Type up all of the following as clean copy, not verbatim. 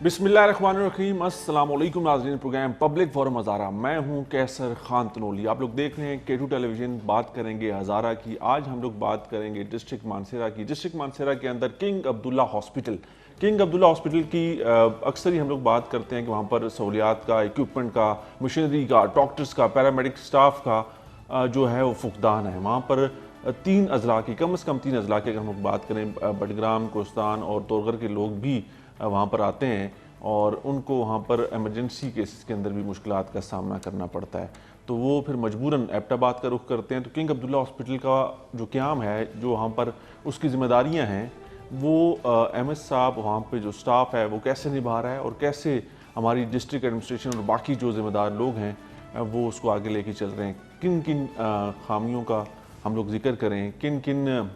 बिस्मिल्लाहिर्रहमानिर्रहीम। अस्सलाम वालेकुम नाज़रीन, प्रोग्राम पब्लिक फोरम हज़ारा। मैं हूं कैसर खान तनोली। आप लोग देख रहे हैं K2 टेलीविज़न। बात करेंगे हज़ारा की। आज हम लोग बात करेंगे डिस्ट्रिक्ट मानसरा की। डिस्ट्रिक्ट मानसरा के अंदर किंग अब्दुल्ला हॉस्पिटल की अक्सर ही हम लोग बात करते हैं कि वहाँ पर सहूलियात का, इक्विपमेंट का, मशीनरी का, डॉक्टर्स का, पैरामेडिक स्टाफ का जो है वो फुकदान है। वहाँ पर तीन अजला की, कम से कम तीन अजला की अगर हम लोग बात करें, बडग्राम, कोस्तान और तोरगर के लोग भी वहाँ पर आते हैं और उनको वहाँ पर एमरजेंसी केसेस के अंदर भी मुश्किलात का सामना करना पड़ता है, तो वो फिर मजबूरन एबटाबाद का रुख करते हैं। तो किंग अब्दुल्ला हॉस्पिटल का जो क़याम है, जो वहाँ पर उसकी ज़िम्मेदारियाँ हैं, वो एमएस साहब, वहाँ पे जो स्टाफ है वो कैसे निभा रहा है और कैसे हमारी डिस्ट्रिक्ट एडमिनिस्ट्रेशन और बाकी जो ज़िम्मेदार लोग हैं वो उसको आगे लेके चल रहे हैं। किन किन खामियों का हम लोग जिक्र करें, किन किन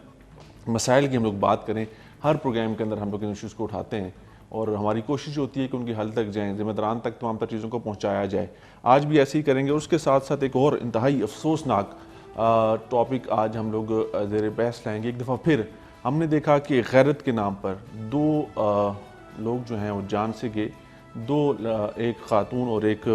मसाइल की हम लोग बात करें, हर प्रोग्राम के अंदर हम लोग इन इशूज़ को उठाते हैं और हमारी कोशिश होती है कि उनकी हल तक जाएँ, ज़िम्मेदारान तक तमाम तर चीज़ों को पहुँचाया जाए। आज भी ऐसे ही करेंगे। और उसके साथ साथ एक और इंतहाई अफसोसनाक टॉपिक आज हम लोग ज़ेर बहस लाएँगे। एक दफ़ा फिर हमने देखा कि गैरत के नाम पर दो लोग जो हैं वो जान से गए। एक खातून और एक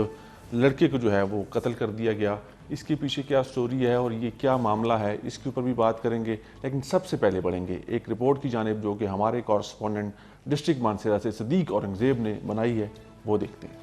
लड़के को जो है वो कत्ल कर दिया गया। इसके पीछे क्या स्टोरी है और ये क्या मामला है, इसके ऊपर भी बात करेंगे। लेकिन सबसे पहले बढ़ेंगे एक रिपोर्ट की जानिब जो कि हमारे कॉरेस्पॉन्डेंट डिस्ट्रिक्ट मानसरा से सदीक औरंगज़ेब ने बनाई है, वो देखते हैं।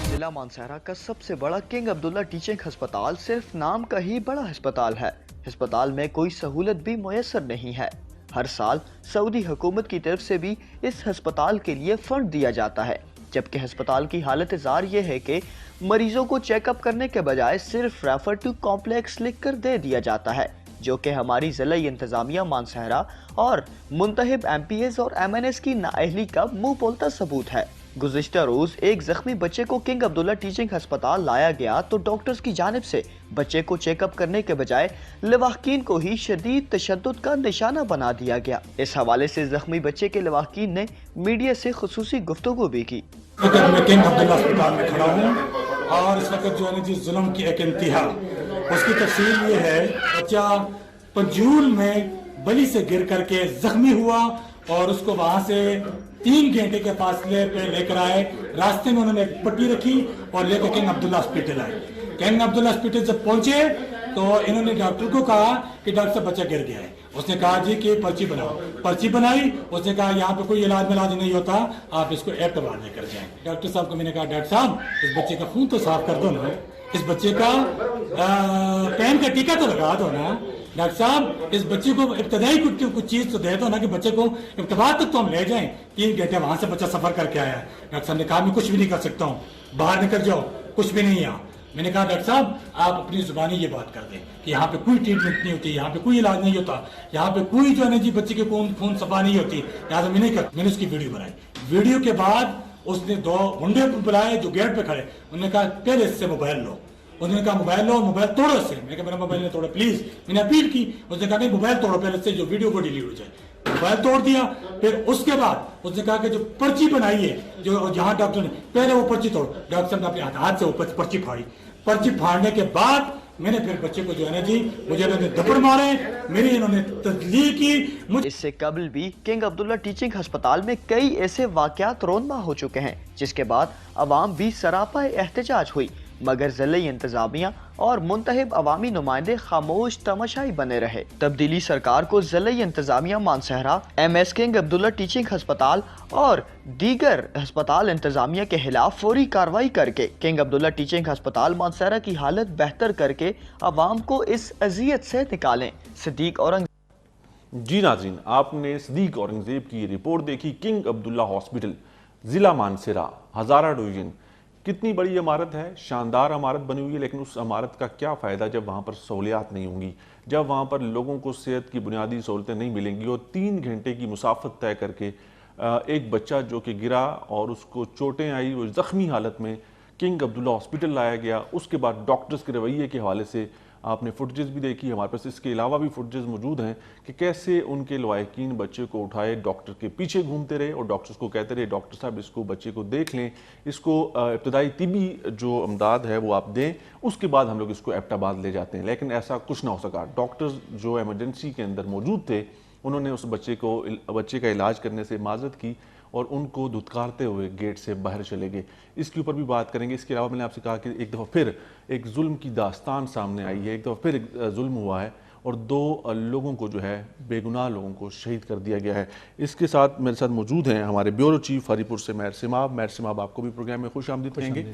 जिला मानसरा का सबसे बड़ा किंग अब्दुल्ला टीचिंग अस्पताल सिर्फ नाम का ही बड़ा अस्पताल है। अस्पताल में कोई सहूलत भी मुयस्सर नहीं है। हर साल सऊदी हुकूमत की तरफ से भी इस अस्पताल के लिए फंड दिया जाता है, जबकि अस्पताल की हालत जार ये है कि मरीजों को चेकअप करने के बजाय सिर्फ रेफर टू कॉम्प्लेक्स लिखकर दे दिया जाता है, जो कि हमारी जिला इंतजामिया मानसरा और मुंतहिब MPs और MNS की नाअहली का मुंह बोलता सबूत है। गुज़िश्ता रोज एक जख्मी बच्चे को किंग अब्दुल्ला टीचिंग अस्पताल लाया गया तो डॉक्टर्स की जानिब से बच्चे को चेकअप करने के बजाय लवाहकीन को ही शदीद तशद्दुद का निशाना बना दिया गया। इस हवाले से जख्मी बच्चे के लवाहकीन ने मीडिया से खुसूसी गुफ्तगू भी की। मैं किंग अब्दुल्ला अस्पताल में खड़ा हूँ और इस वक्त जो है जी जुल्म की एक इंतहा, उसकी तफसील ये है, बच्चा पंजूल में बली से गिर करके जख्मी हुआ और उसको वहां से 3 घंटे के फासले पे लेकर आए। रास्ते में उन्होंने एक पट्टी रखी और लेकर किंग अब्दुल्ला हॉस्पिटल आए। किंग अब्दुल्ला हॉस्पिटल जब पहुंचे तो इन्होंने डॉक्टर को कहा कि डॉक्टर साहब बच्चा गिर गया है। उसने कहा जी कि पर्ची बनाओ। पर्ची बनाई। उसने कहा यहाँ पे कोई इलाज नहीं होता, आप इसको एबटाबाद लेकर जाएं। डॉक्टर साहब को मैंने कहा डॉक्टर साहब इस बच्चे का खून तो साफ कर दो ना, इस बच्चे का पैन का टीका तो लगा दो ना, डॉक्टर साहब इस बच्चे को इब्तदाई कुछ चीज तो दे दो ना कि बच्चे को इब्तबाद तक तो हम ले जाएं। 3 घंटे वहां से बच्चा सफर करके आया। डॉक्टर साहब ने कहा मैं कुछ भी नहीं कर सकता हूँ, बाहर निकल जाओ, कुछ भी नहीं यहाँ। मैंने कहा डॉक्टर साहब आप अपनी जुबानी ये बात कर दें कि यहाँ पे कोई ट्रीटमेंट नहीं होती, यहाँ पे कोई इलाज नहीं होता, यहाँ पे कोई जो है ना जी बच्चे के खून सफा नहीं होती, यहाँ से मैं नहीं कर। मैंने उसकी वीडियो बनाई। वीडियो के बाद उसने 2 गुंडे बुलाए जो गेट पे खड़े। उन्होंने कहा पहले इससे मोबाइल लो। उन्होंने कहा मोबाइल लो, मोबाइल तोड़ो इससे। मैंने कहा मेरा मोबाइल ने तोड़ा प्लीज। मैंने अपील की। उसने कहा नहीं मोबाइल तोड़ो पहले, इससे जो वीडियो वो डिलीट हो जाए। मोबाइल तोड़ दिया। फिर उसके बाद उसने कहा कि जो पर्ची बनाई है, जो जहां डॉक्टर ने पहले वो पर्ची तोड़। डॉक्टर साहब ने अपने हाथ से वो पर्ची फाड़ी। पर्ची फाड़ने के बाद मैंने फिर बच्चे को जो है ना जी मुझे इन्होंने धप्पड़ मारे, मेरी इन्होंने तस्लील की। इससे कबल भी किंग अब्दुल्ला टीचिंग अस्पताल में कई ऐसे वाकयात रोनमा हो चुके हैं, जिसके बाद अवाम भी सरापा एहतजाज हुई, मगर जिले इंतजामिया और मुंतहिब अवामी नुमाइंदे खामोश तमाशाई बने रहे। तब्दीली सरकार को जिले इंतजामिया मानसरा, MS किंग अब्दुल्ला टीचिंग अस्पताल और दीगर अस्पताल इंतजामिया के खिलाफ फौरी कार्रवाई करके किंग अब्दुल्ला टीचिंग अस्पताल मानसरा की हालत बेहतर करके अवाम को इस अजियत से निकालें। सदीक औरंगज़ेब। जी नाज़रीन, आपने सदीक औरंगज़ेब की रिपोर्ट देखी। किंग अब्दुल्ला हॉस्पिटल, ज़िला मानसरा, हज़ारा डिवीज़न। कितनी बड़ी इमारत है, शानदार इमारत बनी हुई है, लेकिन उस इमारत का क्या फ़ायदा जब वहाँ पर सहूलियात नहीं होंगी, जब वहाँ पर लोगों को सेहत की बुनियादी सहूलतें नहीं मिलेंगी। और 3 घंटे की मुसाफत तय करके एक बच्चा जो कि गिरा और उसको चोटें आई, वो ज़ख्मी हालत में किंग अब्दुल्ला हॉस्पिटल लाया गया। उसके बाद डॉक्टर्स के रवैये के हवाले से آپ نے فوٹیجز بھی دیکھی ہمارے پاس، اس کے علاوہ بھی فوٹیجز موجود ہیں کہ کیسے ان کے لواحقین بچے کو اٹھائے ڈاکٹر کے پیچھے گھومتے رہے اور ڈاکٹرز کو کہتے رہے ڈاکٹر صاحب اس کو بچے کو دیکھ لیں، اس کو ابتدائی طبی جو امداد ہے وہ آپ دیں، اس کے بعد ہم لوگ اس کو ایبٹ آباد لے جاتے ہیں، لیکن ایسا کچھ نہ ہو سکا۔ ڈاکٹرز جو ایمرجنسی کے اندر موجود تھے انہوں نے اس بچے کا علاج کرنے سے معذرت کی اور ان کو دھتکارتے ہوئے گیٹ سے باہر چلے گئے۔ اس کے اوپر بھی بات کریں گے۔ اس کے علاوہ میں نے آپ سے کہا کہ ایک دفعہ پھر ایک ظلم کی داستان سامنے آئی ہے، ایک دفعہ پھر ایک ظلم ہوا ہے اور 2 لوگوں کو جو ہے بے گناہ لوگوں کو شہید کر دیا گیا ہے۔ اس کے ساتھ میرے ساتھ موجود ہیں ہمارے بیورو چیف ہری پور سے مہر سماب۔ مہر سماب آپ کو بھی پروگرام میں خوش آمدید کہیں گے۔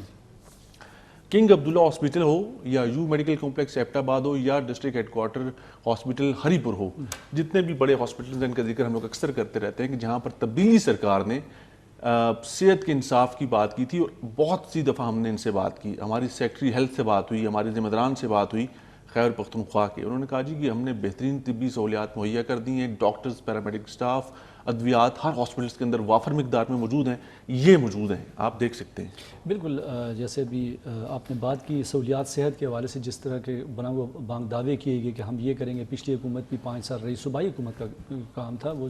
کنگ عبداللہ ہاسپٹل ہو یا یو میڈیکل کمپلیکس ایبٹ آباد ہو یا ڈسٹرکٹ ہیڈ کوارٹر ہاسپٹل ہری پور ہو، جتنے بھی بڑے ہاسپٹلز ہیں ان کا ذکر ہم لوگ اکثر کرتے رہتے ہیں کہ جہاں پر تبدیلی سرکار نے صحت کے انصاف کی بات کی تھی اور بہت سی دفعہ ہم نے ان سے بات کی، ہماری سیکٹری ہیلتھ سے بات ہوئی، ہمارے ذمہ داران سے بات ہوئی خیبر پختونخوا کے، انہوں نے کہا جی کہ ہم نے بہترین طبی سہولیات مہیا کر دی ہیں، ڈاکٹرز، پیرامیڈک سٹاف، ادویات ہر ہاسپٹلس کے اندر وافر مقدار میں موجود ہیں، یہ موجود ہیں، آپ دیکھ سکتے ہیں۔ بالکل، جیسے بھی آپ نے بات کی سہولیات صحت کے حوالے سے، جس طرح کے بنا ہوا بانگ دعوے کیے گئے کہ ہم یہ کریں گے، پچھلی حکومت بھی 5 سال رہی، صوبائی حکومت کا کام تھا وہ،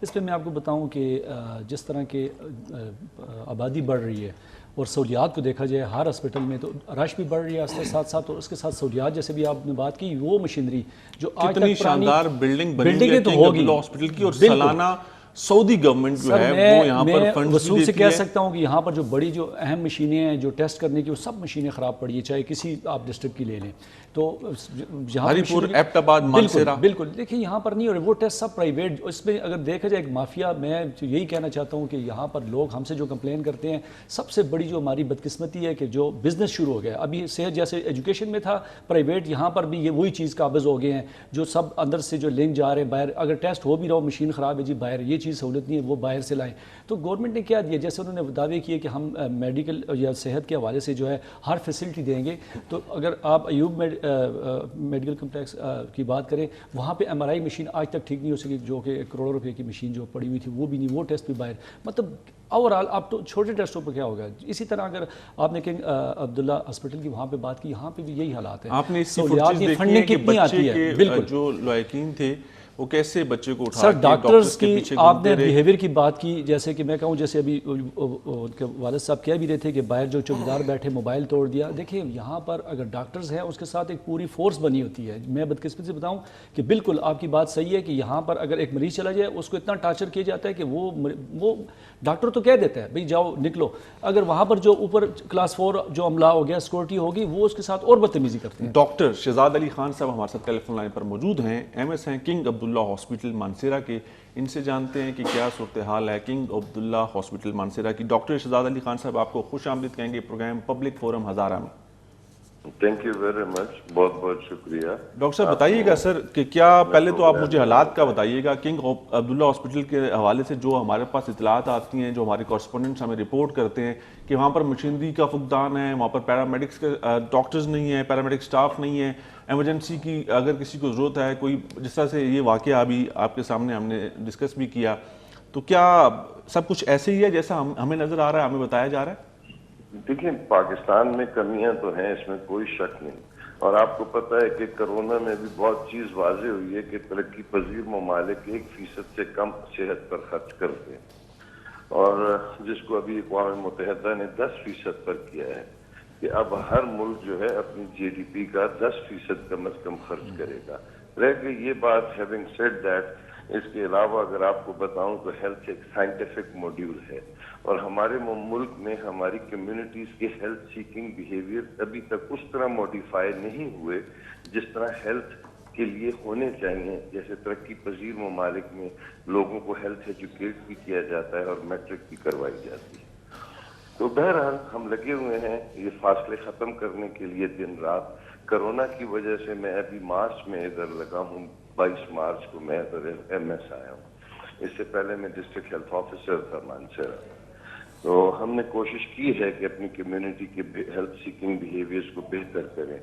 اس پہ میں آپ کو بتاؤں کہ جس طرح کے آبادی بڑھ رہی ہے اور سہولیات کو دیکھا جائے ہر ہاسپٹل میں تو رش بھی بڑھ رہی ہے اس کے ساتھ ساتھ، اور اس کے ساتھ سہولیات جیسے بھی آپ نے بات کی، وہ مشینری جو آج کتنی تک شاندار بلڈنگ بنی ہوئی ہے تو کنگ ہوگی عبداللہ ہاسپٹل کی، اور سالانہ سعودی گورنمنٹ جو ہے وہ یہاں پر فنڈز بھی وصول سے دیتی کہہ ہے۔ سکتا ہوں کہ یہاں پر جو بڑی جو اہم مشینیں ہیں جو ٹیسٹ کرنے کی، وہ سب مشینیں خراب پڑی ہیں، چاہے کسی آپ ڈسٹرکٹ کی لے لیں تو جہاں ہری پور، ایبٹ آباد، مانسیرا، بالکل دیکھیں یہاں پر نہیں ہو رہے وہ ٹیسٹ سب پرائیویٹ، اس میں اگر دیکھا جائے ایک مافیا، میں یہی کہنا چاہتا ہوں کہ یہاں پر لوگ ہم سے جو کمپلین کرتے ہیں، سب سے بڑی جو ہماری بدقسمتی ہے کہ جو بزنس شروع ہو گیا ابھی صحت جیسے ایجوکیشن میں تھا پرائیویٹ، یہاں پر بھی یہ وہی چیز قابض ہو گئے ہیں، جو سب اندر سے جو لنک جا رہے ہیں باہر، اگر ٹیسٹ ہو بھی رہا ہو مشین خراب ہے جی باہر، یہ چیز سہولت نہیں ہے وہ باہر سے لائیں۔ تو گورنمنٹ نے کیا دیا، جیسے انہوں نے دعوے کیے کہ ہم میڈیکل یا صحت کے حوالے سے جو ہے ہر فیسلٹی دیں گے، تو اگر آپ ایوب میڈیکل کمپلیکس کی بات کریں، وہاں پہ ایم آر آئی مشین آج تک ٹھیک نہیں ہو سکی، جو کہ کروڑوں روپے کی مشین جو پڑی ہوئی تھی وہ بھی نہیں، وہ ٹیسٹ بھی باہر، مطلب اوورآل اب تو چھوٹے ٹیسٹوں پہ کیا ہوگا۔ اسی طرح اگر آپ نے کنگ عبداللہ ہاسپٹل کی وہاں پہ بات کی، یہاں پہ بھی یہی حالات ہیں، آپ نے اس کی فوٹیج دیکھی ہے کہ بچے کے جو لواحقین تھے وہ کیسے بچے کو اٹھا سر کے ڈاکٹرز کے کی پیچھے آپ گھومتے نے رہے۔ بیہیویئر کی بات کی، جیسے کہ میں کہوں جیسے ابھی ان کے والد صاحب کہہ بھی رہے تھے کہ باہر جو چوکیدار بیٹھے موبائل توڑ دیا، دیکھیں یہاں پر اگر ڈاکٹرز ہیں اس کے ساتھ ایک پوری فورس بنی ہوتی ہے۔ میں بدقسمتی سے بتاؤں کہ بالکل آپ کی بات صحیح ہے کہ یہاں پر اگر ایک مریض چلا جائے اس کو اتنا ٹارچر کیا جاتا ہے کہ وہ ڈاکٹر تو کہہ دیتا ہے بھئی جاؤ نکلو، اگر وہاں پر جو اوپر کلاس 4 جو عملہ ہو گیا سیکورٹی ہوگی وہ اس کے ساتھ اور بدتمیزی کرتے ہیں۔ ڈاکٹر شہزاد علی خان صاحب ہمارے ساتھ ٹیلی فون لائن پر موجود ہیں، ایم ایس ہیں کنگ عبداللہ ہاسپٹل مانسیرا کے، ان سے جانتے ہیں کہ کیا صورتحال ہے کنگ عبداللہ ہاسپٹل مانسیرا کی۔ ڈاکٹر شہزاد علی خان صاحب آپ کو خوش آمدید کہیں گے پروگرام پبلک فورم ہزارہ میں۔ تھینک یو ویری مچ، بہت بہت شکریہ۔ ڈاکٹر صاحب بتائیے گا سر کہ کیا، پہلے تو آپ مجھے حالات کا بتائیے گا کنگ عبداللہ ہاسپٹل کے حوالے سے جو ہمارے پاس اطلاعات آتی ہیں، جو ہمارے کورسپونڈنٹس ہمیں رپورٹ کرتے ہیں کہ وہاں پر مشینری کا فقدان ہے، وہاں پر پیرامیڈکس کے ڈاکٹرز نہیں ہیں، پیرامیڈک سٹاف نہیں ہے، ایمرجنسی کی اگر کسی کو ضرورت ہے کوئی، جس طرح سے یہ واقعہ ابھی آپ کے سامنے ہم نے ڈسکس بھی کیا، تو کیا سب کچھ ایسے ہی ہے جیسا ہمیں نظر آ رہا ہے، ہمیں بتایا جا رہا ہے؟ دیکھیں پاکستان میں کمیاں تو ہیں، اس میں کوئی شک نہیں، اور آپ کو پتہ ہے کہ کرونا میں بھی بہت چیز واضح ہوئی ہے کہ ترقی پذیر ممالک 1% سے کم صحت پر خرچ کرتے ہیں، اور جس کو ابھی اقوام متحدہ نے 10% پر کیا ہے کہ اب ہر ملک جو ہے اپنی جی ڈی پی کا 10% کم از کم خرچ کرے گا۔ رہ گئی یہ بات، ہیونگ سیڈ دیٹ، اس کے علاوہ اگر آپ کو بتاؤں تو ہیلتھ ایک سائنٹیفک موڈیول ہے، اور ہمارے ملک میں ہماری کمیونٹیز کے ہیلتھ سیکنگ بیہیویئر ابھی تک اس طرح موڈیفائی نہیں ہوئے جس طرح ہیلتھ کے لیے ہونے چاہیے۔ جیسے ترقی پذیر ممالک میں لوگوں کو ہیلتھ ایجوکیٹ بھی کیا جاتا ہے اور میٹرک بھی کروائی جاتی ہے۔ تو بہرحال ہم لگے ہوئے ہیں یہ فاصلے ختم کرنے کے لیے دن رات۔ کرونا کی وجہ سے میں ابھی مارچ میں ادھر لگا ہوں، 22 مارچ کو میں ادھر ایم ایس آیا ہوں، اس سے پہلے میں ڈسٹرکٹ ہیلتھ آفیسر تھا مانسیرا۔ تو ہم نے کوشش کی ہے کہ اپنی کمیونٹی کے ہیلتھ سیکنگ بیہیویئرز کو بہتر کریں۔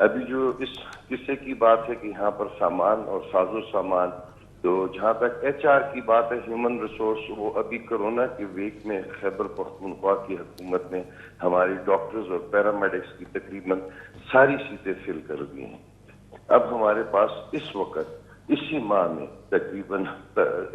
ابھی جو اس قصے کی بات ہے کہ یہاں پر سامان اور ساز و سامان، تو جہاں تک ایچ آر کی بات ہے، ہیومن ریسورس، وہ ابھی کرونا کے ویک میں خیبر پختونخوا کی حکومت نے ہماری ڈاکٹرز اور پیرامیڈکس کی تقریباً सारी सीटें फिल कर दी हैं। अब हमारे पास इस वक्त इसी माह में तकरीबन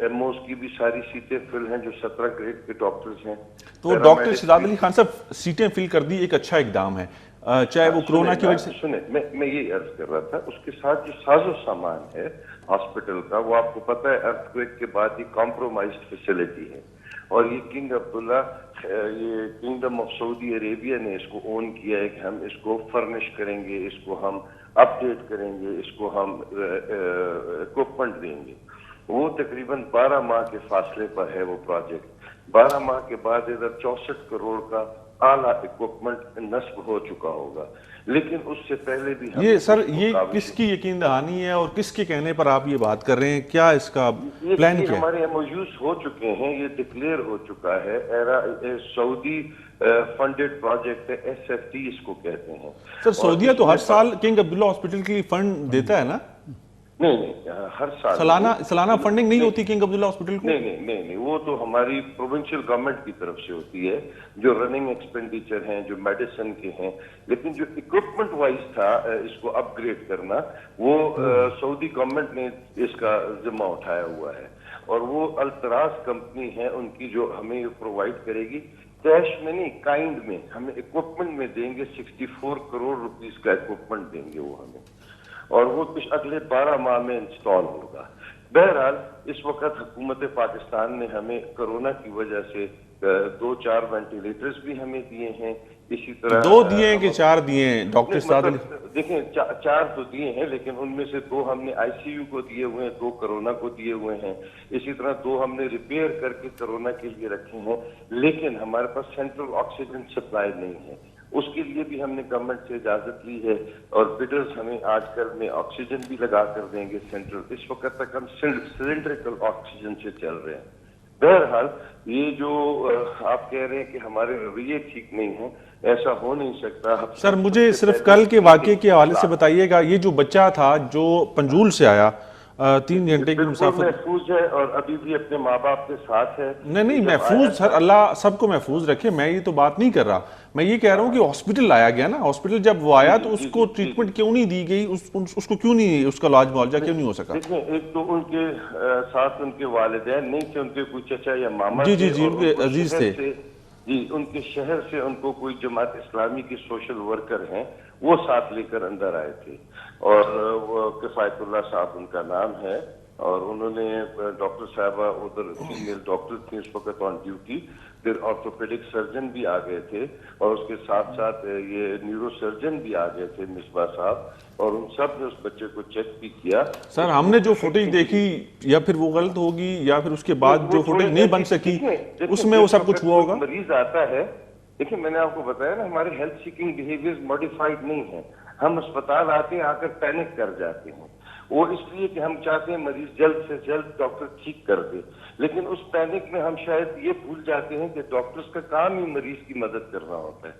एमओस की भी सारी सीटें फिल हैं जो 17 ग्रेड के डॉक्टर्स हैं। तो डॉक्टर शहजाद अली खान साहब, सीटें फिल कर दी एक अच्छा इकदाम है, चाहे वो कोरोना की वजह से। सुने, मैं ये अर्ज कर रहा था, उसके साथ जो साजो सामान है हॉस्पिटल का, वो आपको पता है अर्थक्वेक के बाद ये कॉम्प्रोमाइज्ड फैसिलिटी है, और ये किंग अब्दुल्ला, ये किंगडम ऑफ सऊदी अरेबिया ने इसको ओन किया है कि हम इसको फर्निश करेंगे, इसको हम अपडेट करेंगे, इसको हम इक्विपमेंट देंगे। वो तकरीबन 12 माह के फासले पर है वो प्रोजेक्ट। 12 माह के बाद इधर 64 करोड़ का आला इक्विपमेंट नस्ब हो चुका होगा, लेकिन उससे पहले भी ये सर, ये किसकी यकीन दहानी है और किसके कहने पर आप ये बात कर रहे हैं? क्या इसका प्लान क्या है? हमारे एमओयूज हो चुके हैं, ये डिक्लेयर हो चुका है, सऊदी फंडेड प्रोजेक्ट है, SFT इसको कहते हैं। सर, सऊदीया तो हर साल किंग अब्दुल्ला हॉस्पिटल के लिए फंड देता है ना? नहीं, हर साल सालाना फंडिंग नहीं होती किंग अब्दुल्ला हॉस्पिटल को? नहीं, वो तो हमारी प्रोविंशियल गवर्नमेंट की तरफ से होती है, जो रनिंग एक्सपेंडिचर हैं, जो मेडिसिन के हैं, लेकिन जो इक्विपमेंट वाइज था इसको अपग्रेड करना, वो सऊदी गवर्नमेंट ने इसका जिम्मा उठाया हुआ है, और वो अल्तराज कंपनी है उनकी जो हमें प्रोवाइड करेगी, कैश में नहीं, काइंड में हमें इक्विपमेंट में देंगे। 64 करोड़ रुपीस का इक्विपमेंट देंगे वो हमें, और वो कुछ अगले 12 माह में इंस्टॉल होगा। बहरहाल इस वक्त हुकूमत पाकिस्तान ने हमें कोरोना की वजह से 2-4 वेंटिलेटर्स भी हमें दिए हैं, इसी तरह 2 दिए हैं कि 4 दिए हैं डॉक्टर शहजाद अली? देखें, 4 तो दिए हैं, लेकिन उनमें से 2 हमने ICU को दिए हुए हैं, 2 कोरोना को दिए हुए हैं, इसी तरह 2 हमने रिपेयर करके कोरोना के लिए रखे हैं, लेकिन हमारे पास सेंट्रल ऑक्सीजन सप्लाई नहीं है। उसके लिए भी हमने गवर्नमेंट से इजाजत ली है, और बिडर्स हमें आजकल में ऑक्सीजन भी लगा कर देंगे सेंट्रल। इस वक्त तक हम सिलेंड्रिकल ऑक्सीजन से चल रहे हैं। बहरहाल ये जो आप कह रहे हैं कि हमारे रवैये ठीक नहीं है, ऐसा हो नहीं सकता। सर, मुझे सिर्फ कल के वाकये के हवाले से बताइएगा, ये जो बच्चा था जो पंजूल से आया, 3 घंटे की मुसाफिर, महफूज है और अभी भी अपने माँ बाप के साथ है। नहीं महफूज, सर अल्लाह सबको महफूज रखे, मैं ये तो बात नहीं कर रहा। मैं ये कह रहा हूँ कि हॉस्पिटल लाया गया ना, हॉस्पिटल जब वो आया तो उसको ट्रीटमेंट क्यों नहीं दी गई, उसको क्यों नहीं, उसका इलाज मुआवजा क्यों नहीं हो सका? देखिए, एक तो उनके साथ उनके वालिदैन नहीं थे, उनके कोई चचा या मामा जी, उनके अजीज थे जी, उनके शहर से उनको कोई जमात इस्लामी के सोशल वर्कर हैं, वो साथ लेकर अंदर आए थे, और वो किफायतुल्लाह साहब उनका नाम है, और उन्होंने डॉक्टर साहबा उधर फीमेल डॉक्टर थी उस वक्त ऑन ड्यूटी, फिर ऑर्थोपेडिक सर्जन भी आ गए थे, और उसके साथ साथ ये न्यूरो सर्जन भी आ गए थे, मिसबा साहब, और उन सब ने उस बच्चे को चेक भी किया। सर, हमने जो फुटेज देखी या फिर वो गलत होगी, या फिर उसके बाद जो फुटेज नहीं बन सकी उसमें वो सब कुछ हुआ होगा। मरीज आता है, देखिए मैंने आपको बताया ना, हमारे हेल्थ सीकिंग बिहेवियर मॉडिफाइड नहीं है। हम अस्पताल आते हैं, आकर पैनिक कर जाते हैं, वो इसलिए कि हम चाहते हैं मरीज जल्द से जल्द डॉक्टर ठीक कर दे, लेकिन उस पैनिक में हम शायद ये भूल जाते हैं कि डॉक्टर्स का काम ही मरीज की मदद करना होता है।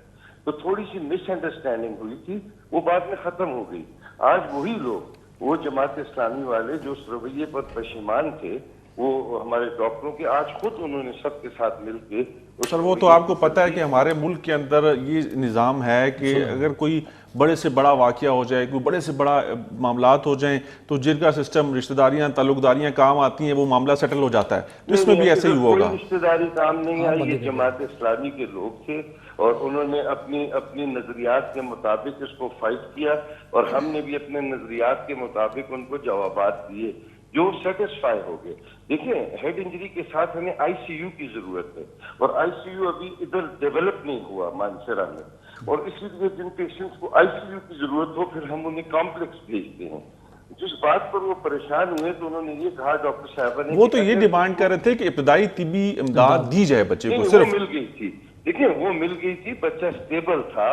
तो थोड़ी सी मिसअंडरस्टैंडिंग हुई थी, वो बाद में खत्म हो गई। आज वही लोग, वो जमात इस्लामी वाले जो उस रवैये पर पशेमान थे, वो हमारे डॉक्टरों के, आज खुद उन्होंने सबके साथ मिलके। सर, वो तो आपको पता है कि हमारे मुल्क के अंदर ये निज़ाम है कि अगर कोई बड़े से बड़ा वाकया हो जाए, कोई बड़े से बड़ा मामलात हो जाएं, तो जिरका सिस्टम, रिश्तेदारियां, ताल्लुकदारियां काम आती हैं, वो मामला सेटल हो जाता है। तो इसमें भी ऐसे ही हुआ होगा। रिश्तेदारी काम नहीं आई, ये जमात इस्लामी के लोग थे, और उन्होंने अपनी नजरियात के मुताबिक इसको फाइट किया, और हमने भी अपने नजरियात के मुताबिक उनको जवाबात दिए जो सेटिस्फाई हो गए। देखिए, हेड इंजरी के साथ हमें ICU की जरूरत है, और ICU अभी इधर डेवलप नहीं हुआ मानसरा में, और इसीलिए जिन पेशेंट्स को ICU की जरूरत हो फिर हम उन्हें कॉम्प्लेक्स भेजते हैं। जिस बात पर वो परेशान हुए तो उन्होंने ये कहा डॉक्टर साहबा ने, वो तो ये डिमांड कर रहे थे कि इब्तदाई तिब्बी इमदाद दी जाए बच्चे को, सिर्फ मिल गई थी। देखिए, वो मिल गई थी, बच्चा स्टेबल था।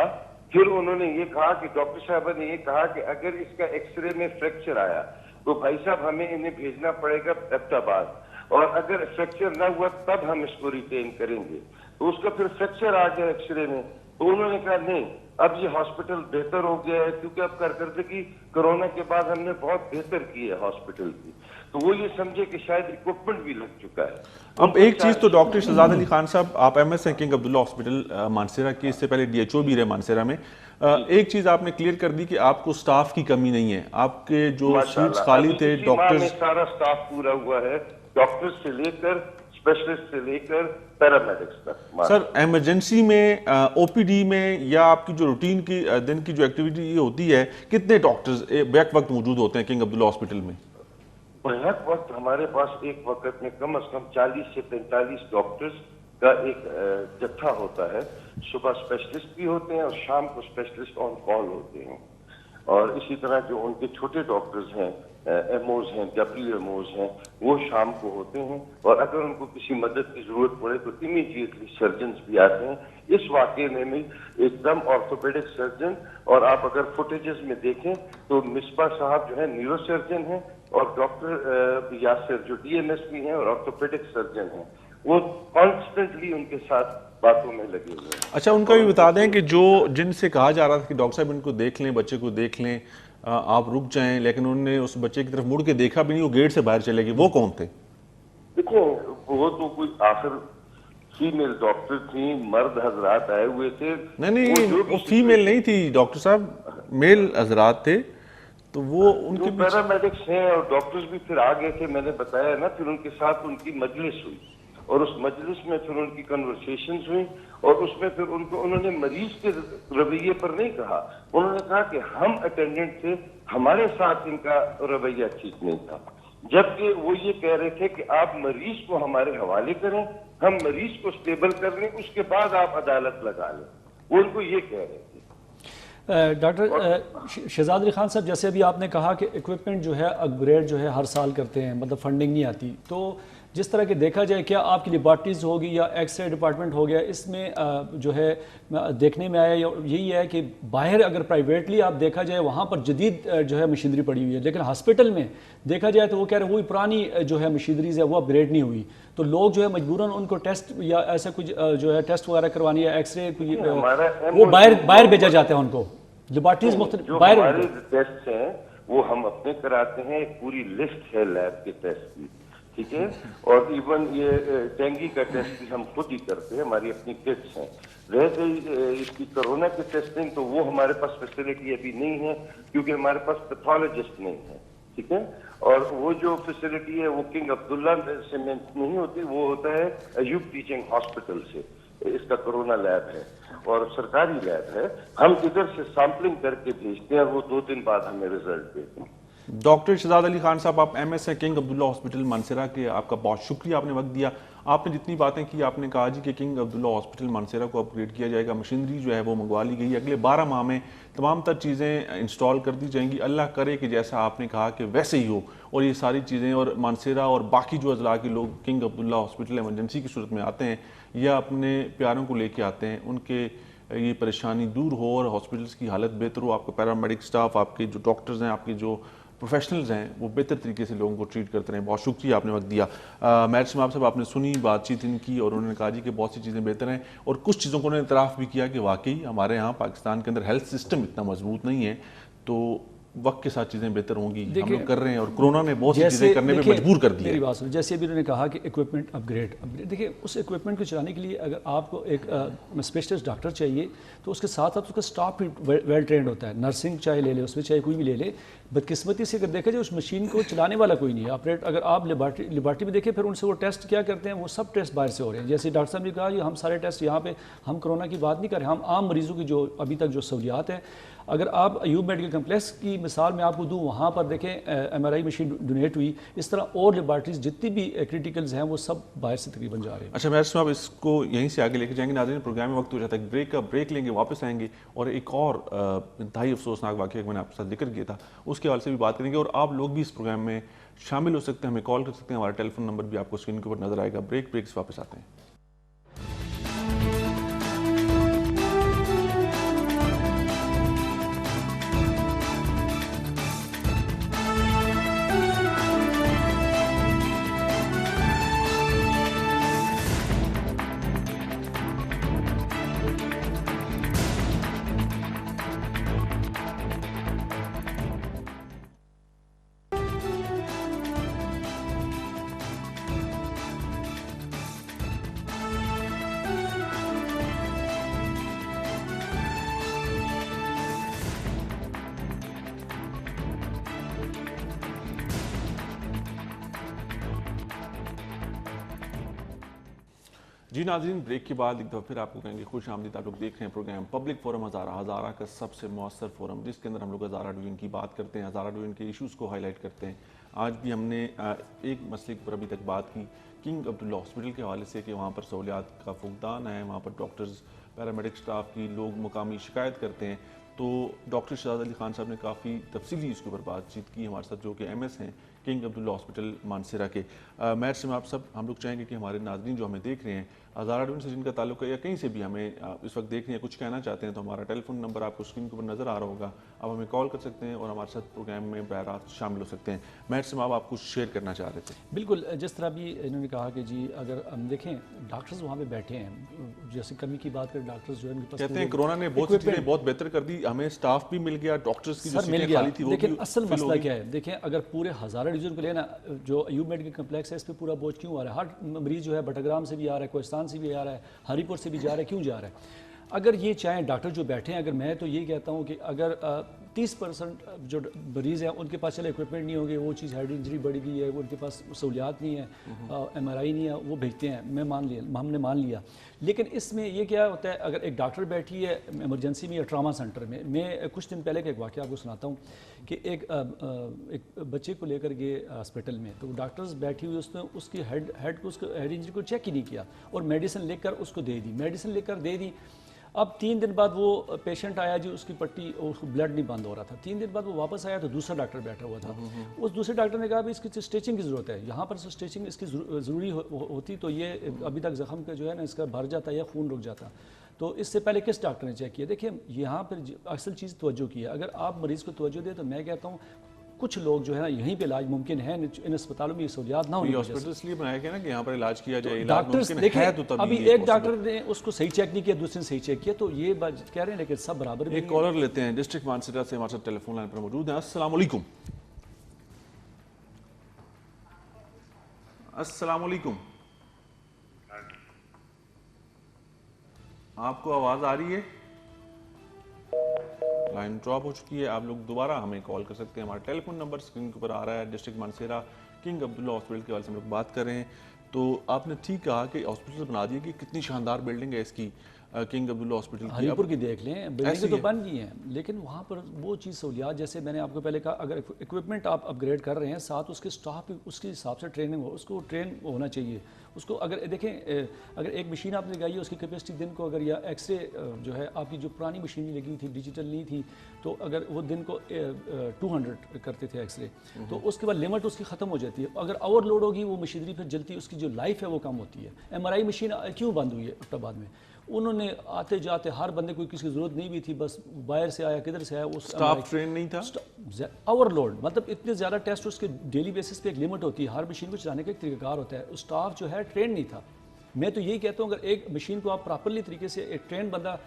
फिर उन्होंने ये कहा कि डॉक्टर साहबा ने ये कहा कि अगर इसका एक्सरे में फ्रैक्चर आया तो भाई साहब हमें इन्हें भेजना पड़ेगा अहमदाबाद, और अगर फ्रैक्चर ना हुआ तब हम इसको रिटेन करेंगे। तो उसका फिर फ्रैक्चर आ गया एक्सरे में, तो उन्होंने कहा नहीं, अब ये हॉस्पिटल बेहतर हो गया है, क्योंकि अब कारकर्दगी कोरोना के बाद हमने बहुत बेहतर की है हॉस्पिटल की। तो वो ये समझे कि शायद इक्विपमेंट भी लग चुका है। अब एक चीज तो डॉक्टर शहजाद अली खान साहब, आप MS हैं किंग अब्दुल्ला हॉस्पिटल मानसरा के, इससे पहले DHO भी रहे मानसरा में, ایک چیز آپ نے کلیئر کر دی کہ آپ کو سٹاف کی کمی نہیں ہے, آپ کے جو سیٹس خالی تھے ڈاکٹرز, سارا سٹاف پورا ہوا ہے, ڈاکٹر سے لے کر اسپیشلسٹ سے لے کر پیرامیڈکس تک. سر ایمرجنسی میں, او پی ڈی میں, یا آپ کی جو روٹین کی دن کی جو ایکٹیویٹی یہ ہوتی ہے, کتنے ڈاکٹرز بیک وقت موجود ہوتے ہیں کنگ عبداللہ ہاسپٹل میں؟ بیک وقت ہمارے پاس ایک وقت میں کم از کم 40 سے 45 ڈاکٹرز کا ایک جتھا ہوتا ہے. صبح اسپیشلسٹ بھی ہوتے ہیں اور شام کو اسپیشلسٹ آن کال ہوتے ہیں, اور اسی طرح جو ان کے چھوٹے ڈاکٹرز ہیں, ایم اوز ہیں, ڈبلیو ایم اوز ہیں, وہ شام کو ہوتے ہیں, اور اگر ان کو کسی مدد کی ضرورت پڑے تو امیڈیٹلی سرجنز بھی آتے ہیں. اس واقعے میں ایک دم آرتھوپیڈک سرجن, اور آپ اگر فوٹیجز میں دیکھیں تو مصباح صاحب جو ہے نیورو سرجن ہیں, اور ڈاکٹر یاسر جو ڈی ایم ایس بھی ہیں اور آرتھوپیڈک سرجن ہیں, وہ کانسٹنٹلی ان کے ساتھ باتوں میں لگے ہوئے ہیں. اچھا, ان کا بھی بتا دیں کہ جو جن سے کہا جا رہا تھا کہ ڈاکٹر صاحب ان کو دیکھ لیں, بچے کو دیکھ لیں, آپ رک جائیں, لیکن انہوں نے اس بچے کی طرف مڑ کے دیکھا بھی نہیں, وہ گیٹ سے باہر چلے گئے, وہ کون تھے؟ دیکھیں, وہ تو کوئی آخر فیمیل ڈاکٹر تھیں, مرد حضرات آئے ہوئے تھے. نہیں, وہ فیمیل نہیں تھی ڈاکٹر صاحب, میل حضرات تھے, تو وہ ان کے پیرامیڈکس ہیں اور ڈاکٹرز بھی پھر آ گئے تھے, میں نے بتایا نا. پھر ان کے ساتھ ان کی مجلس ہوئی, اور اس مجلس میں پھر ان کی کنورسیشنز ہوئی, اور اس میں پھر انہوں نے مریض کے رویے پر نہیں کہا, انہوں نے کہا کہ ہم اٹینڈنٹ تھے, ہمارے ساتھ ان کا رویہ ٹھیک نہیں تھا. جبکہ وہ یہ کہہ رہے تھے کہ آپ مریض کو ہمارے حوالے کریں, ہم مریض کو اسٹیبل کر لیں, اس کے بعد آپ عدالت لگا لیں. وہ ان کو یہ کہہ رہے تھے. ڈاکٹر شہزاد علی خان صاحب, جیسے ابھی آپ نے کہا کہ ایکوپمنٹ جو ہے اپ گریڈ جو ہے ہر سال کرتے ہیں, مطلب فنڈنگ نہیں آتی, تو جس طرح کہ دیکھا جائے, کیا آپ کی لیبارٹریز ہوگی یا ایکس رے ڈپارٹمنٹ ہو گیا, اس میں جو ہے دیکھنے میں آیا یہی ہے کہ باہر اگر پرائیویٹلی آپ دیکھا جائے وہاں پر جدید جو ہے مشینری پڑی ہوئی ہے, لیکن ہاسپٹل میں دیکھا جائے تو وہ کہہ رہے ہیں وہی پرانی جو ہے مشینریز ہے وہ اپ گریڈ نہیں ہوئی, تو لوگ جو ہے مجبوراً ان کو ٹیسٹ یا ایسا کچھ جو ہے ٹیسٹ وغیرہ کروانی ہے, ایکس رے, وہ باہر بھیجا جاتا ہے ان کو. لیبارٹریز مختلف باہر ہمارے ٹیسٹ ہیں وہ ہم اپنے کراتے ہیں, ایک پوری لسٹ ہے لیب کے ٹیسٹ کی, ٹھیک ہے, اور ایون یہ ڈینگی کا ٹیسٹ بھی ہم خود ہی کرتے ہیں, ہماری اپنی کٹس ہیں. رہ گئی اس کی کرونا کی ٹیسٹنگ, تو وہ ہمارے پاس فیسلٹی ابھی نہیں ہے, کیونکہ ہمارے پاس پیتھولوجسٹ نہیں ہے, ٹھیک ہے. اور وہ جو فیسلٹی ہے وہ کنگ عبداللہ سے نہیں ہوتی, وہ ہوتا ہے ایوب ٹیچنگ ہاسپٹل سے. اس کا کرونا لیب ہے اور سرکاری لیب ہے, ہم ادھر سے سیمپلنگ کر کے بھیجتے ہیں, اور وہ 2 دن بعد ہمیں رزلٹ دیتے ہیں. ڈاکٹر شہزاد علی خان صاحب, آپ ایم ایس ہیں کنگ عبداللہ ہاسپٹل مانسیرا کے, آپ کا بہت شکریہ, آپ نے وقت دیا. آپ نے جتنی باتیں کی, آپ نے کہا جی کہ کنگ عبداللہ ہاسپٹل مانسیرا کو اپ گریڈ کیا جائے گا, مشینری جو ہے وہ منگوا لی گئی ہے, اگلے 12 ماہ میں تمام تر چیزیں انسٹال کر دی جائیں گی. اللہ کرے کہ جیسا آپ نے کہا کہ ویسے ہی ہو, اور یہ ساری چیزیں, اور مانسیرا اور باقی جو اضلاع کے لوگ کنگ عبداللہ ہاسپٹل ایمرجنسی کی صورت میں آتے ہیں یا اپنے پیاروں کو لے کے آتے ہیں, ان کے یہ پریشانی دور ہو اور ہاسپٹلس کی حالت بہتر ہو. آپ کا پیرامیڈک سٹاف, آپ کے جو ڈاکٹرز ہیں, آپ کے جو پروفیشنلز ہیں, وہ بہتر طریقے سے لوگوں کو ٹریٹ کرتے رہیں. بہت شکریہ, آپ نے وقت دیا. میرٹ اسماعیل صاحب, آپ نے سنی بات چیت ان کی, اور انہوں نے کہا جی کہ بہت سی چیزیں بہتر ہیں, اور کچھ چیزوں کو انہوں نے اعتراف بھی کیا کہ واقعی ہمارے ہاں پاکستان کے اندر ہیلتھ سسٹم اتنا مضبوط نہیں ہے, تو وقت کے ساتھ چیزیں بہتر ہوں گی, ہم لوگ کر رہے ہیں, اور کورونا نے بہت سی چیزیں کرنے پہ مجبور کر دیا. میری بات سنیں, جیسے ابھی انہوں نے کہا کہ ایکوپمنٹ اپ گریڈ, دیکھیں اس ایکوپمنٹ کو چلانے کے لیے اگر آپ کو ایک اسپیشلسٹ ڈاکٹر چاہیے, تو اس کے ساتھ ساتھ اس کا اسٹاف بھی ویل ٹرینڈ ہوتا ہے. نرسنگ چاہے لے لے, اس میں چاہے کوئی بھی لے لے, بدقسمتی سے اگر دیکھا جائے اس مشین کو چلانے والا کوئی نہیں ہے. آپریٹ اگر آپ لیبارٹری میں دیکھیں, پھر ان سے وہ ٹیسٹ کیا کرتے ہیں, وہ سب ٹیسٹ باہر سے ہو رہے ہیں. جیسے ڈاکٹر صاحب نے کہا کہ ہم سارے ٹیسٹ یہاں پہ, ہم کرونا کی بات نہیں کر رہے, ہم عام مریضوں کی جو ابھی تک جو سہولیات ہیں, اگر آپ ایوب میڈیکل کمپلیکس کی مثال میں آپ کو دوں, وہاں پر دیکھیں M R I machine donate ہوئی, اس طرح اور لیبارٹریز جتنی بھی کریٹیکلز ہیں وہ سب باہر سے تقریباً جا رہے ہیں. اچھا میرٹ صاحب, اس کو یہیں سے آگے لے کے جائیں گے. ناظرین, پروگرام میں وقت ہو جاتا ہے بریک کا, بریک لیں گے, واپس آئیں گے, اور ایک اور انتہائی افسوسناک واقعہ میں نے آپ کے ساتھ ذکر کیا تھا, اس کے حوالے سے بھی بات کریں گے, اور آپ لوگ بھی اس پروگرام میں شامل ہو سکتے ہیں, ہمیں کال کر سکتے ہیں, ہمارا ٹیلی فون نمبر بھی آپ کو اسکرین کے اوپر نظر آئے گا. بریک سے واپس آتے ہیں. जी नाज़रीन, ब्रेक के बाद एक दफ़ा फिर आपको कहेंगे खुश आमदीद। आप लोग देख रहे हैं प्रोग्राम पब्लिक फोरम हज़ारा का सबसे मौसर फोरम, जिसके अंदर हम लोग हज़ारा डिवीज़न की बात करते हैं, हज़ारा डिवीज़न के इशूज़ को हाईलाइट करते हैं। आज भी हमने एक मसले पर अभी तक बात की किंग अब्दुल्ला हॉस्पिटल के हवाले से कि वहाँ पर सहूलियात का फुकदान है, वहाँ पर डॉक्टर्स, पैरामेडिक स्टाफ की लोग मुकामी शिकायत करते हैं। तो डॉक्टर शहजाद अली खान साहब ने काफ़ी तफसीली इसके ऊपर बातचीत की हमारे साथ, जो कि MS हैं किंग अब्दुल्ला हॉस्पिटल मानसरा के। महर से आप सब हम लोग चाहेंगे कि हमारे नाज़रीन जो हमें देख रहे हैं हज़ारा डिवीज़न से जिनका ताल्लुक है या कहीं से भी हमें इस वक्त देख रहे हैं, कुछ कहना चाहते हैं, तो हमारा टेलीफोन नंबर आपको स्क्रीन के ऊपर नज़र आ रहा होगा। आप हमें कॉल कर सकते हैं और हमारे साथ प्रोग्राम में बहरात शामिल हो सकते हैं। महर से आप कुछ शेयर करना चाह रहे थे। बिल्कुल, जिस तरह भी इन्होंने कहा कि जी अगर हम देखें डॉक्टर्स वहाँ पे बैठे हैं, जैसे कमी की बात करें, डॉक्टर्स जो है उनके पास कहते हैं कोरोना ने बहुत सी चीज़ें बहुत बेहतर कर दी, हमें स्टाफ भी मिल गया, डॉक्टर्स की जो सीटें खाली थी वो भी लेकिन असल fill हो मसला गई। क्या है, देखें अगर पूरे हज़ारा डिवीज़न को लेना, जो अयूब मेडिकल कम्प्लेक्स है, इस पर पूरा बोझ क्यों आ रहा है? हर मरीज जो है बटग्राम से भी आ रहा है, कोहिस्तान से भी आ रहा है, हरीपुर से भी जा रहा है, क्यों जा रहा है? अगर ये चाहें डॉक्टर जो बैठे हैं, अगर मैं तो ये कहता हूँ कि अगर 30% जो मरीज़ हैं उनके पास चले इक्विपमेंट नहीं होंगे, वो चीज़ हेड इंजरी बढ़ गई है, उनके पास सहूलियात नहीं है, MRI नहीं है, वो भेजते हैं, हमने मान लिया। लेकिन इसमें ये क्या होता है, अगर एक डॉक्टर बैठी है इमरजेंसी में या ट्रामा सेंटर में, मैं कुछ दिन पहले का एक वाक़या आपको सुनाता हूँ कि एक बच्चे को लेकर गए हॉस्पिटल में, तो डॉक्टर्स बैठी हुई, उसने उसकी हेड को, उसको हेड इंजरी को चेक ही नहीं किया और मेडिसिन लेकर उसको दे दी, मेडिसिन लेकर दे दी। अब 3 दिन बाद वो पेशेंट आया जी, उसकी पट्टी और ब्लड नहीं बंद हो रहा था। 3 दिन बाद वो वापस आया तो दूसरा डॉक्टर बैठा हुआ था। उस दूसरे डॉक्टर ने कहा भी इसकी स्टिचिंग की ज़रूरत है, यहाँ पर स्टिचिंग इसकी ज़रूरी होती तो ये अभी तक ज़ख्म का जो है ना इसका भर जाता या खून रुक जाता। तो इससे पहले किस डॉक्टर ने चेक किया? देखिए यहाँ पर असल चीज़ तवज्जो की है। अगर आप मरीज़ को तवज्जो दें तो मैं कहता हूँ कुछ लोग जो है ना यहीं पे इलाज मुमकिन है, इन अस्पतालों में ये सहूलियात ना होनी। हॉस्पिटल इसलिए बनाया गया ना कि यहाँ पर इलाज किया जाए, इलाज डॉक्टर्स मुमकिन देखिए है तो तभी अभी ये एक possible। डॉक्टर ने उसको सही चेक नहीं किया, दूसरे ने सही चेक किया, तो ये बात कह रहे हैं, लेकिन सब बराबर भी एक कॉलर लेते हैं डिस्ट्रिक्ट मानसरा से, हमारे साथ टेलीफोन लाइन पर मौजूद हैं। अस्सलाम वालेकुम। अस्सलाम वालेकुम, आपको आवाज आ रही है? लाइन ड्रॉप हो चुकी है। आप लोग दोबारा हमें कॉल कर सकते हैं, हमारा टेलीफोन नंबर स्क्रीन के ऊपर आ रहा है। डिस्ट्रिक्ट मानसरा किंग अब्दुल्ला हॉस्पिटल के हवाले से हम लोग बात कर रहे हैं। तो आपने ठीक कहा कि हॉस्पिटल बना दिया, कि कितनी शानदार बिल्डिंग है इसकी, किंग अब्दुल्ला हॉस्पिटल की। हरीपुर की देख लें, बिल्डिंगें तो है। बन गई हैं, लेकिन वहाँ पर वो चीज़ सहूलियात, जैसे मैंने आपको पहले कहा, अगर इक्विपमेंट आप अपग्रेड कर रहे हैं, साथ उसके स्टाफ भी उसके हिसाब से ट्रेनिंग हो, उसको ट्रेन होना चाहिए उसको। अगर देखें अगर एक मशीन आपने लगाई है, उसकी कैपेसिटी दिन को अगर, या एक्सरे जो है आपकी जो पुरानी मशीन लगी थी, डिजिटल नहीं थी, तो अगर वो दिन को 200 करते थे एक्सरे, तो उसके बाद लिमिट उसकी ख़त्म हो जाती है। अगर ओवरलोड होगी वो मशीनरी फिर जलती, उसकी जो लाइफ है वो कम होती है। MRI मशीन क्यों बंद हुई है अब्टाबाद में? उन्होंने आते जाते हर बंदे को, किसी की ज़रूरत नहीं भी थी, बस बाहर से आया, किधर से आया, उस स्टाफ ट्रेन नहीं था, ओवरलोड, मतलब इतने ज़्यादा टेस्ट उसके डेली बेसिस पे एक लिमिट होती है, हर मशीन को चलाने का एक तरीकाकार होता है। स्टाफ जो है ट्रेन नहीं था। मैं तो यही कहता हूँ, अगर एक मशीन को आप प्रॉपरली तरीके से, एक ट्रेन बंदा,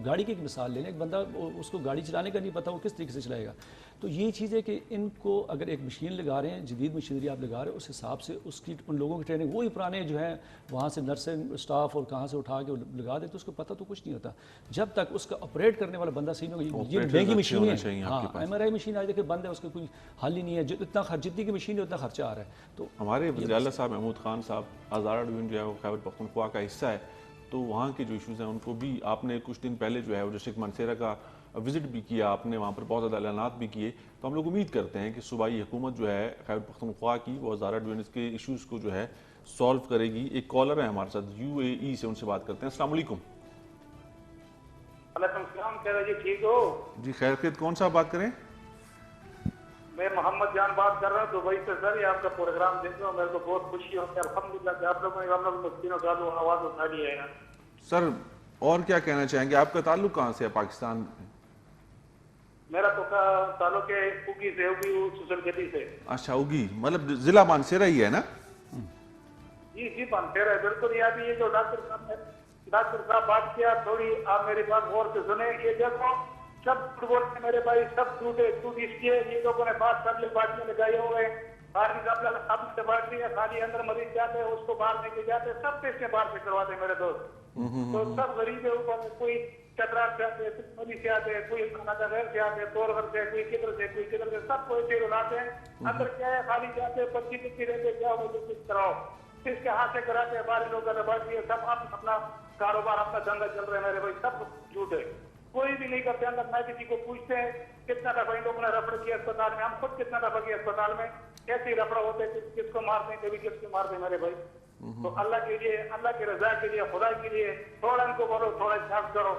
गाड़ी की एक मिसाल ले लें, एक बंदा उसको गाड़ी चलाने का नहीं पता, वो किस तरीके से चलाएगा? तो ये चीज़ है कि इनको अगर एक मशीन लगा रहे हैं, जदीद मशीनरी आप लगा रहे हो, उस हिसाब से उसकी उन लोगों की ट्रेनिंग, वही पुराने जो है वहाँ से नर्सिंग स्टाफ और कहाँ से उठा के लगा दे, तो उसको पता तो कुछ नहीं होता जब तक उसका ऑपरेट करने वाला बंदा सही नहीं होगा। ये महंगी मशीन है। हाँ, MRI मशीन आज देखिए बंद है, उसका कोई हल ही नहीं है, इतना जितनी की मशीन है उतना खर्चा आ रहा है। तो हमारे वज़ीर साहब महमूद खान साहब, हज़ारा डिवीज़न जो है वो खैबर पख्तूनख्वा का हिस्सा है, तो वहाँ के जो इशूज़ हैं उनको भी आपने कुछ दिन पहले जो है वो डिस्ट्रिक्ट मानसरा का विजिट भी किया, आपने वहाँ पर बहुत ज़्यादा ऐलानात भी किए। तो हम लोग उम्मीद करते हैं कि सूबाई हुकूमत जो है खैबर पख्तूनख्वा की, वो हज़ारा डिवीज़न के इशूज़ को जो है सॉल्व करेगी। एक कॉलर है हमारे साथ UAE से, उनसे बात करते हैं। अस्सलाम वालेकुम। वालेकुम सलाम, कह रहे जी ठीक हो? जी खैर खैरियत, कौन सा बात करें? मैं मोहम्मद जान बात कर रहा हूँ दुबई से। सर ये आपका प्रोग्राम देख रहा हूँ, मेरे को बहुत खुशी होती है अल्हम्दुलिल्लाह कि आप लोगों ने हम लोग मुस्लिमों का आवाज़ उठा ली है। सर और क्या कहना चाहेंगे, आपका ताल्लुक कहाँ से है पाकिस्तान? मेरा तो ताल्लुक है उगी से, उगी सुसलगती से। अच्छा, उगी मतलब जिला मानसरा ही है ना? जी जी मानसरा है बिल्कुल। ये अभी ये जो डॉक्टर साहब बात किया, थोड़ी आप मेरी बात गौर से सुने। ये देखो सब बोलते मेरे भाई, सब टूट इसलिए ये लोगों ने बात कर ली, बातचीत लगाए हुए खाली से बात रही है, खाली अंदर मरीज जाते हैं उसको बाहर लेके जाते हैं, सब टेस्ट बाहर से करवाते हैं मेरे दोस्त। तो सब गरीब है ऊपर, कोई चतरा से आते हैं, कोई मरी से आते हैं, कोई खानागर से आते हैं, तोरगर से, कोई किधर से, सब कोई चीज उड़ाते हैं। अंदर क्या है, खाली जाते हैं, 25 रहते, क्या हो कुछ कराओ। किसके हाथ से कराते हैं, बाहरी लोग गलबाजी है, सब अपना कारोबार अपना धंधा चल रहा है मेरे भाई, सब झूठ है, कोई भी नहीं करते। अंदर मैं किसी को पूछते हैं कितना दफा इन लोगों ने रफड़ किया अस्पताल में, हम खुद कितना दफा किया अस्पताल में, कैसे ही रफड़ा होते हैं, किसको मारते हैं, कभी किसको मारते हैं मेरे भाई। तो अल्लाह के लिए, अल्लाह की रजा के लिए, खुदा के लिए थोड़ा इनको बोलो, थोड़ा इंसाफ करो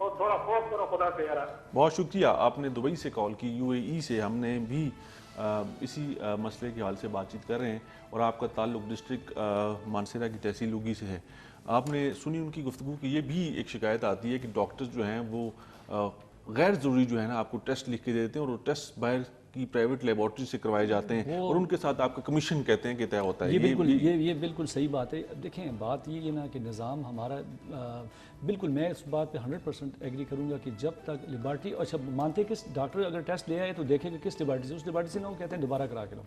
और थोड़ा खौफ करो खुदा से यार। बहुत शुक्रिया, आपने दुबई से कॉल की, यूएई से। हमने भी इसी मसले के हाल से बातचीत कर रहे हैं और आपका ताल्लुक डिस्ट्रिक्ट मानसेरा की तहसील लुगी से है। आपने सुनी उनकी गुफ्तगू कि ये भी एक शिकायत आती है कि डॉक्टर्स जो हैं वो गैर ज़रूरी जो है ना आपको टेस्ट लिख के देते हैं और वो टेस्ट बाहर की प्राइवेट लेबॉर्ट्री से करवाए जाते हैं और उनके साथ आपका कमीशन कहते हैं कि तय होता है। ये बिल्कुल सही बात है। देखें, बात ये है ना कि निज़ाम हमारा बिल्कुल, मैं इस बात पे 100% एग्री करूंगा कि जब तक लेबॉर्ट्री, अच्छा मानते हैं कि डॉक्टर अगर टेस्ट ले आए तो देखेंगे किस लेबॉर्ट्री से, उस लेबॉर्ट्री से ना वो कहते हैं दोबारा करा के लो,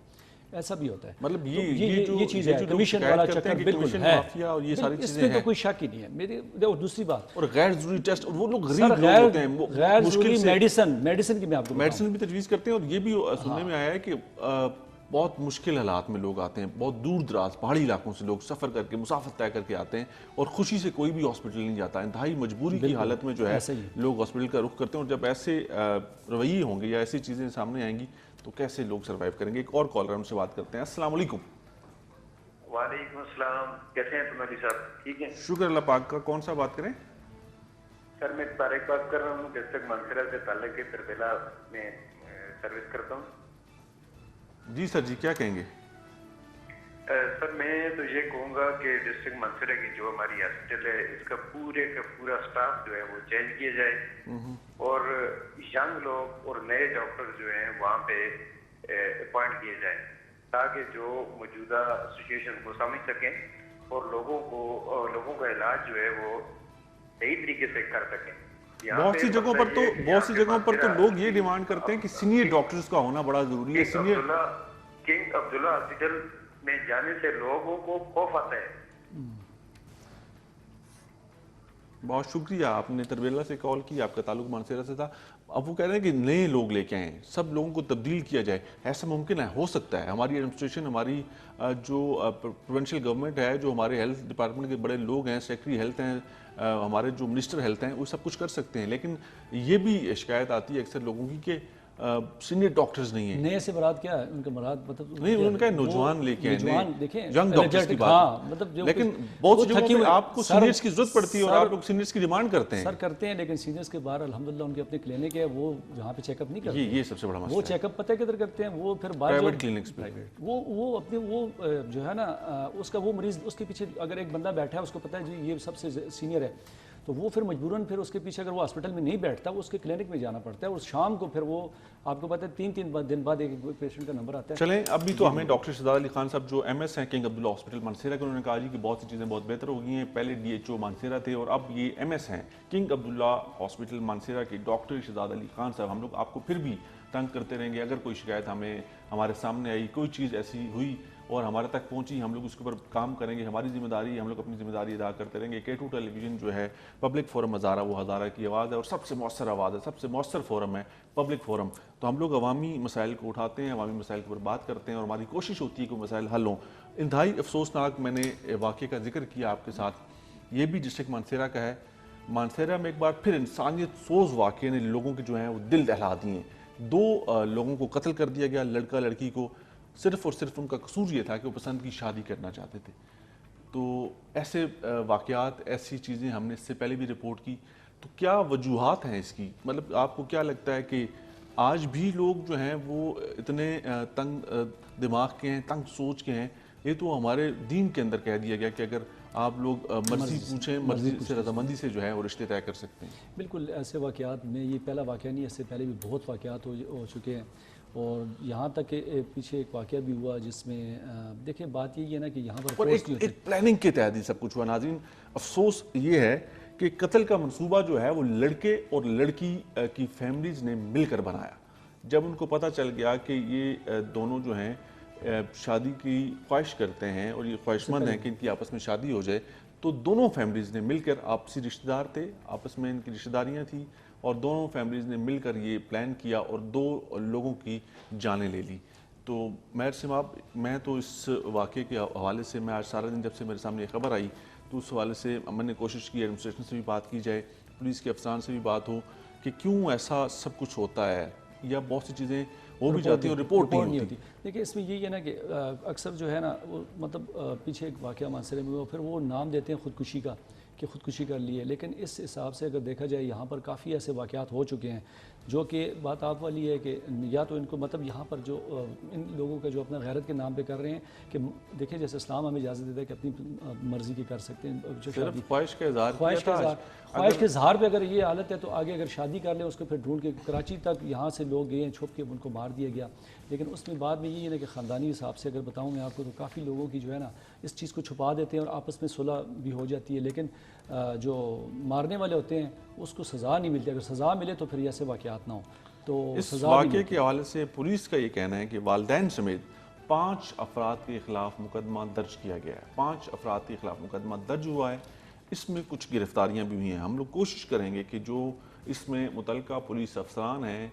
ऐसा भी होता है। मतलब ये चीज़ है, कमीशन वाला चक्कर बिल्कुल है, और ये सारी चीजें इसमें तो कोई शक ही नहीं है। मेरी और दूसरी बात, और गैर जरूरी टेस्ट, और वो लोग गरीब लोग होते हैं, वो गैर मुश्किल जरूरी से मेडिसिन की मैं आपको मेडिसिन भी तजवीज़ करते हैं। और ये भी सुनने में आया है कि बहुत मुश्किल हालात में लोग आते हैं, बहुत दूर दराज पहाड़ी इलाकों से लोग सफ़र करके मुसाफत तय करके आते हैं और खुशी से कोई भी हॉस्पिटल नहीं जाता, इंतहाई मजबूरी की हालत में जो है लोग हॉस्पिटल का रुख करते हैं। और जब ऐसे रवैये होंगे या ऐसी चीज़ें सामने आएंगी तो कैसे लोग सर्वाइव करेंगे। एक और कॉलर हमसे बात करते हैं। अस्सलाम वालेकुम। वालेकुम अस्सलाम, कैसे हैं तुम अली साहब? ठीक है, शुक्र अल्लाह पाक का। कौन सा बात करें? सर मैं तारिक बात कर रहा हूँ, डिस्ट्रिक्ट मानसरा से ताल्लुक के तरबेला में सर्विस करता हूँ। जी सर जी, क्या कहेंगे? सर मैं तो ये कहूँगा कि डिस्ट्रिक्ट मानसरा की जो हमारी हॉस्पिटल है इसका पूरे का पूरा स्टाफ जो है वो चेंज किया जाए और यंग लोग और नए डॉक्टर जो हैं वहाँ पे अपॉइंट किए जाए ताकि जो मौजूदा सिचुएशन को समझ सकें और लोगों का इलाज जो है वो सही तरीके से कर सकें। बहुत सी जगहों पर तो लोग ये डिमांड करते हैं कि सीनियर डॉक्टर्स का होना बड़ा जरूरी है। किंग अब्दुल्ला हॉस्पिटल में जाने से लोगों को खौफ आता है। बहुत शुक्रिया, आपने तरबेला से कॉल की, आपका ताल्लुक मानसेरा से था। अब वो कह रहे हैं कि नए लोग लेके आए, सब लोगों को तब्दील किया जाए। ऐसा मुमकिन है, हो सकता है। हमारी एडमिनिस्ट्रेशन, हमारी जो प्रोविंशियल गवर्नमेंट है, जो हमारे हेल्थ डिपार्टमेंट के बड़े लोग हैं, सेक्रेटरी हेल्थ हैं, हमारे जो मिनिस्टर हेल्थ हैं, वो सब कुछ कर सकते हैं। लेकिन ये भी शिकायत आती है अक्सर लोगों की कि सीनियर डॉक्टर्स नहीं है। नए से मुराद क्या है? उनका मुराद मतलब नहीं, उनका नौजवान लेके आए, नौजवान देखें, यंग डॉक्टर्स की बात। हाँ, मतलब लेकिन बहुत सी जगहों पे आपको सीनियर्स की जरूरत पड़ती है और आप लोग सीनियर्स की डिमांड करते हैं। सर करते हैं, लेकिन सीनियर्स के बाहर अल्हम्दुलिल्लाह उनके अपने क्लिनिक है, वो जहाँ पे चेकअप नहीं करते। ये सबसे बड़ा मसला वो है। चेकअप पता है किधर करते हैं? वो फिर प्राइवेट क्लिनिक्स पे। वो अपने वो जो है ना उसका वो मरीज, उसके पीछे अगर एक बंदा बैठा है, उसको पता है जी ये सबसे सीनियर है, तो वो फिर मजबूरन फिर उसके पीछे अगर वो हॉस्पिटल में नहीं बैठता, वो उसके क्लिनिक में जाना पड़ता है और शाम को फिर वो आपको पता है 3-3 दिन बाद एक पेशेंट का नंबर आता है। चलें, अभी तो हमें डॉक्टर शहजाद अली खान साहब जो एमएस हैं किंग अब्दुल्ला हॉस्पिटल मानसेरा के, उन्होंने कहा जी कि बहुत सी चीज़ें बहुत बेहतर हो गई हैं। पहले डीएचओ मानसेरा थे और अब ये एमएस हैं किंग अब्दुल्ला हॉस्पिटल मानसेरा के डॉक्टर शहजाद अली खान साहब। हम लोग आपको फिर भी तंग करते रहेंगे। अगर कोई शिकायत हमारे सामने आई, कोई चीज़ ऐसी हुई और हमारे तक पहुंची, हम लोग उसके ऊपर काम करेंगे। हमारी जिम्मेदारी है, हम लोग अपनी जिम्मेदारी अदा करते रहेंगे। K2 टेलीविज़न जो है पब्लिक फोरम हज़ारा, वो हज़ारा की आवाज़ है और सबसे मौसर आवाज़ है, सबसे मौसर फोरम है पब्लिक फोरम। तो हम लोग अवामी मसाइल को उठाते हैं, अवामी मसाइल के ऊपर बात करते हैं और हमारी कोशिश होती है कि मसाइल हल हों। इंतहाई अफसोसनाक मैंने वाक़े का जिक्र किया आपके साथ, ये भी डिस्ट्रिक्ट मानसेरा का है। मानसेरा में एक बार फिर इंसानियत सोज वाक़े ने लोगों के जो हैं वो दिल दहला दिए। 2 लोगों को कत्ल कर दिया गया, लड़का लड़की को। सिर्फ और सिर्फ उनका कसूर ये था कि वो पसंद की शादी करना चाहते थे। तो ऐसे वाक़यात, ऐसी चीज़ें हमने इससे पहले भी रिपोर्ट की। तो क्या वजूहात हैं इसकी? मतलब आपको क्या लगता है कि आज भी लोग जो हैं वो इतने तंग दिमाग के हैं, तंग सोच के हैं? ये तो हमारे दीन के अंदर कह दिया गया कि अगर आप लोग मर्जी पूछें, मर्जी से रजामंदी से जो है वो रिश्ते तय कर सकते हैं। बिल्कुल, ऐसे वाक़यात में ये पहला वाक़या नहीं, इससे पहले भी बहुत वाक़यात हो चुके हैं और यहाँ तक कि पीछे एक वाक़या भी हुआ जिसमें देखिए बात यही है ना कि यहाँ पर एक प्लानिंग के तहत ही सब कुछ हुआ। नाज़रीन, अफसोस ये है कि कत्ल का मंसूबा जो है वो लड़के और लड़की की फैमिलीज़ ने मिलकर बनाया। जब उनको पता चल गया कि ये दोनों जो हैं शादी की ख्वाहिश करते हैं और ये ख्वाहिशमंद हैं कि इनकी आपस में शादी हो जाए, तो दोनों फैमिलीज़ ने मिलकर, आपसी रिश्तेदार थे, आपस में इनकी रिश्तेदारियाँ थी और दोनों फैमिलीज़ ने मिलकर ये प्लान किया और 2 लोगों की जानें ले ली। تو مہر صاحب میں تو اس واقعے کے حوالے سے میں آج سارا دن جب سے میرے سامنے یہ خبر آئی تو اس حوالے سے میں نے کوشش کی ایڈمنسٹریشن سے بھی بات کی جائے, پولیس کے افسران سے بھی بات ہو کہ کیوں ایسا سب کچھ ہوتا ہے, یا بہت سی چیزیں ہو بھی جاتی ہیں اور رپورٹ نہیں ہوتی. دیکھیں اس میں یہی ہے نا کہ اکثر جو ہے نا وہ مطلب پیچھے ایک واقعہ مانسرے میں ہوا, پھر وہ نام دیتے ہیں خودکشی کا کہ خودکشی کر لی ہے, لیکن اس حساب سے اگر دیکھا جائے یہاں پر کافی ایسے واقعات ہو چکے ہیں جو کہ بات آپ والی ہے کہ یا تو ان کو مطلب یہاں پر جو ان لوگوں کا جو اپنا غیرت کے نام پہ کر رہے ہیں کہ دیکھیں جیسے اسلام ہمیں اجازت دیتا ہے کہ اپنی مرضی کی کر سکتے ہیں, جو شادی خواہش کا اظہار پہ اگر یہ حالت ہے تو آگے اگر شادی کر لیں اس کو پھر ڈھونڈ کے کراچی تک یہاں سے لوگ گئے ہیں چھپ کے ان کو مار دیا گیا. لیکن اس میں بعد میں یہ ہے نا کہ خاندانی حساب سے اگر بتاؤں میں آپ کو تو کافی لوگوں کی جو ہے نا اس چیز کو چھپا دیتے ہیں اور آپس میں صلح بھی ہو جاتی ہے, لیکن جو مارنے والے ہوتے ہیں اس کو سزا نہیں ملتی. اگر سزا ملے تو پھر ایسے واقعات نہ ہوں. تو اس واقعے کے حوالے سے پولیس کا یہ کہنا ہے کہ والدین سمیت 5 افراد کے خلاف مقدمہ درج کیا گیا ہے. 5 افراد کے خلاف مقدمہ درج ہوا ہے. اس میں کچھ گرفتاریاں بھی ہوئی ہیں. ہم لوگ کوشش کریں گے کہ جو اس میں متعلقہ پولیس افسران ہیں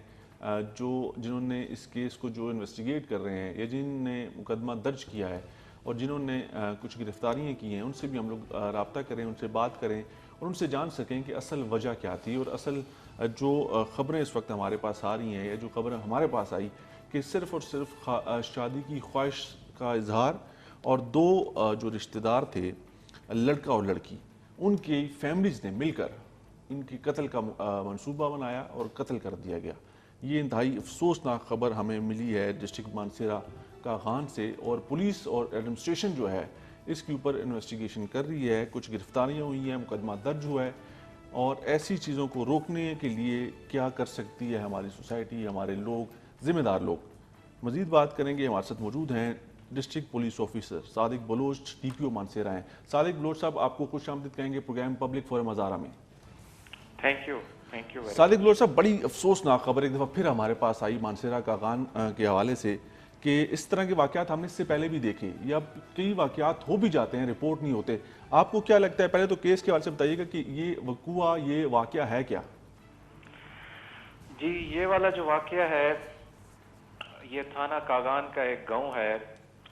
جنہوں نے اس کیس کو جو انویسٹیگیٹ کر رہے ہیں یا جن نے مقدمہ درج کیا ہے اور جنہوں نے کچھ گرفتاریاں کی ہیں ان سے بھی ہم لوگ رابطہ کریں, ان سے بات کریں اور ان سے جان سکیں کہ اصل وجہ کیا تھی اور اصل جو خبریں اس وقت ہمارے پاس آ رہی ہیں یا جو خبریں ہمارے پاس آئی کہ صرف اور صرف شادی کی خواہش کا اظہار اور 2 جو رشتہ دار تھے لڑکا اور لڑکی ان کی فیملیز نے مل کر ان کی قتل کا منصوبہ بنایا اور قتل کر دیا گیا. یہ انتہائی افسوسناک خبر ہمیں ملی ہے ڈسٹرکٹ مانسیرا کا خان سے, اور پولیس اور ایڈمنسٹریشن جو ہے اس کے اوپر انویسٹیگیشن کر رہی ہے. کچھ گرفتاریاں ہوئی ہیں, مقدمہ درج ہوا ہے, اور ایسی چیزوں کو روکنے کے لیے کیا کر سکتی ہے ہماری سوسائٹی, ہمارے لوگ, ذمہ دار لوگ. مزید بات کریں گے. ہمارے ساتھ موجود ہیں ڈسٹرکٹ پولیس آفیسر صادق بلوچ, ڈی پی او مانسیرا ہیں. صادق بلوچ صاحب آپ کو خوش آمدید کہیں گے پروگرام پبلک فورم ہزارہ میں. Thank you. صادق بلوچ صاحب, بڑی افسوسناک خبر ایک دفعہ پھر ہمارے پاس آئی مانسیرا کا خان کے حوالے سے کہ اس طرح کے واقعات ہم نے اس سے پہلے بھی دیکھے یا کئی واقعات ہو بھی جاتے ہیں, رپورٹ نہیں ہوتے. آپ کو کیا لگتا ہے, پہلے تو کیس کے حوالے سے بتائیے گا کہ یہ وقوع, یہ واقعہ ہے کیا؟ جی, یہ والا جو واقعہ ہے یہ تھانہ کاغان کا ایک گاؤں ہے,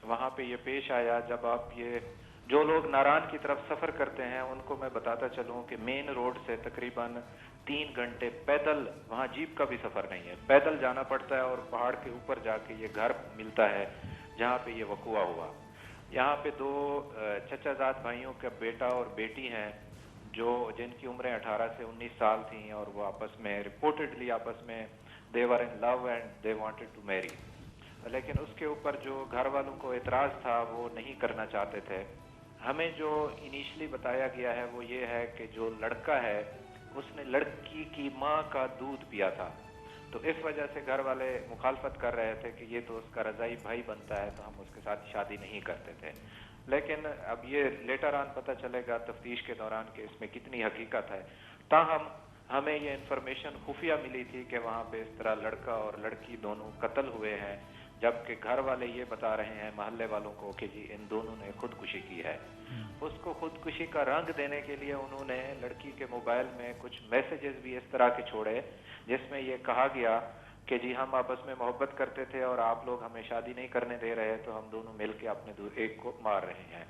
وہاں پہ یہ پیش آیا. جب آپ یہ جو لوگ ناران کی طرف سفر کرتے ہیں ان کو میں بتاتا چلوں کہ مین روڈ سے تقریباً 3 گھنٹے پیدل, وہاں جیپ کا بھی سفر نہیں ہے, پیدل جانا پڑتا ہے اور پہاڑ کے اوپر جا کے یہ گھر ملتا ہے جہاں پہ یہ وقوع ہوا. یہاں پہ 2 چچا زاد بھائیوں کا بیٹا اور بیٹی ہیں جن کی عمریں 18 سے 19 سال تھیں, اور وہ آپس میں رپورٹڈلی آپس میں they were in love and they wanted to marry. لیکن اس کے اوپر جو گھر والوں کو اعتراض تھا وہ نہیں کرنا چاہتے تھے. ہمیں جو انیشلی بتایا گیا ہے وہ یہ ہے کہ جو لڑکا ہے اس نے لڑکی کی ماں کا دودھ پیا تھا, تو اس وجہ سے گھر والے مخالفت کر رہے تھے کہ یہ تو اس کا رضاعی بھائی بنتا ہے تو ہم اس کے ساتھ شادی نہیں کرتے تھے. لیکن اب یہ لیٹر آن پتہ چلے گا تفتیش کے دوران کہ اس میں کتنی حقیقت ہے. تاہم ہمیں یہ انفارمیشن خفیہ ملی تھی کہ وہاں پہ اس طرح لڑکا اور لڑکی دونوں قتل ہوئے ہیں, جبکہ گھر والے یہ بتا رہے ہیں محلے والوں کو کہ جی ان دونوں نے خودکشی کی ہے. اس کو خودکشی کا رنگ دینے کے لیے انہوں نے لڑکی کے موبائل میں کچھ میسیجز بھی اس طرح کے چھوڑے جس میں یہ کہا گیا کہ جی ہم آپس میں محبت کرتے تھے اور آپ لوگ ہمیں شادی نہیں کرنے دے رہے تو ہم دونوں مل کے اپنے ایک کو مار رہے ہیں.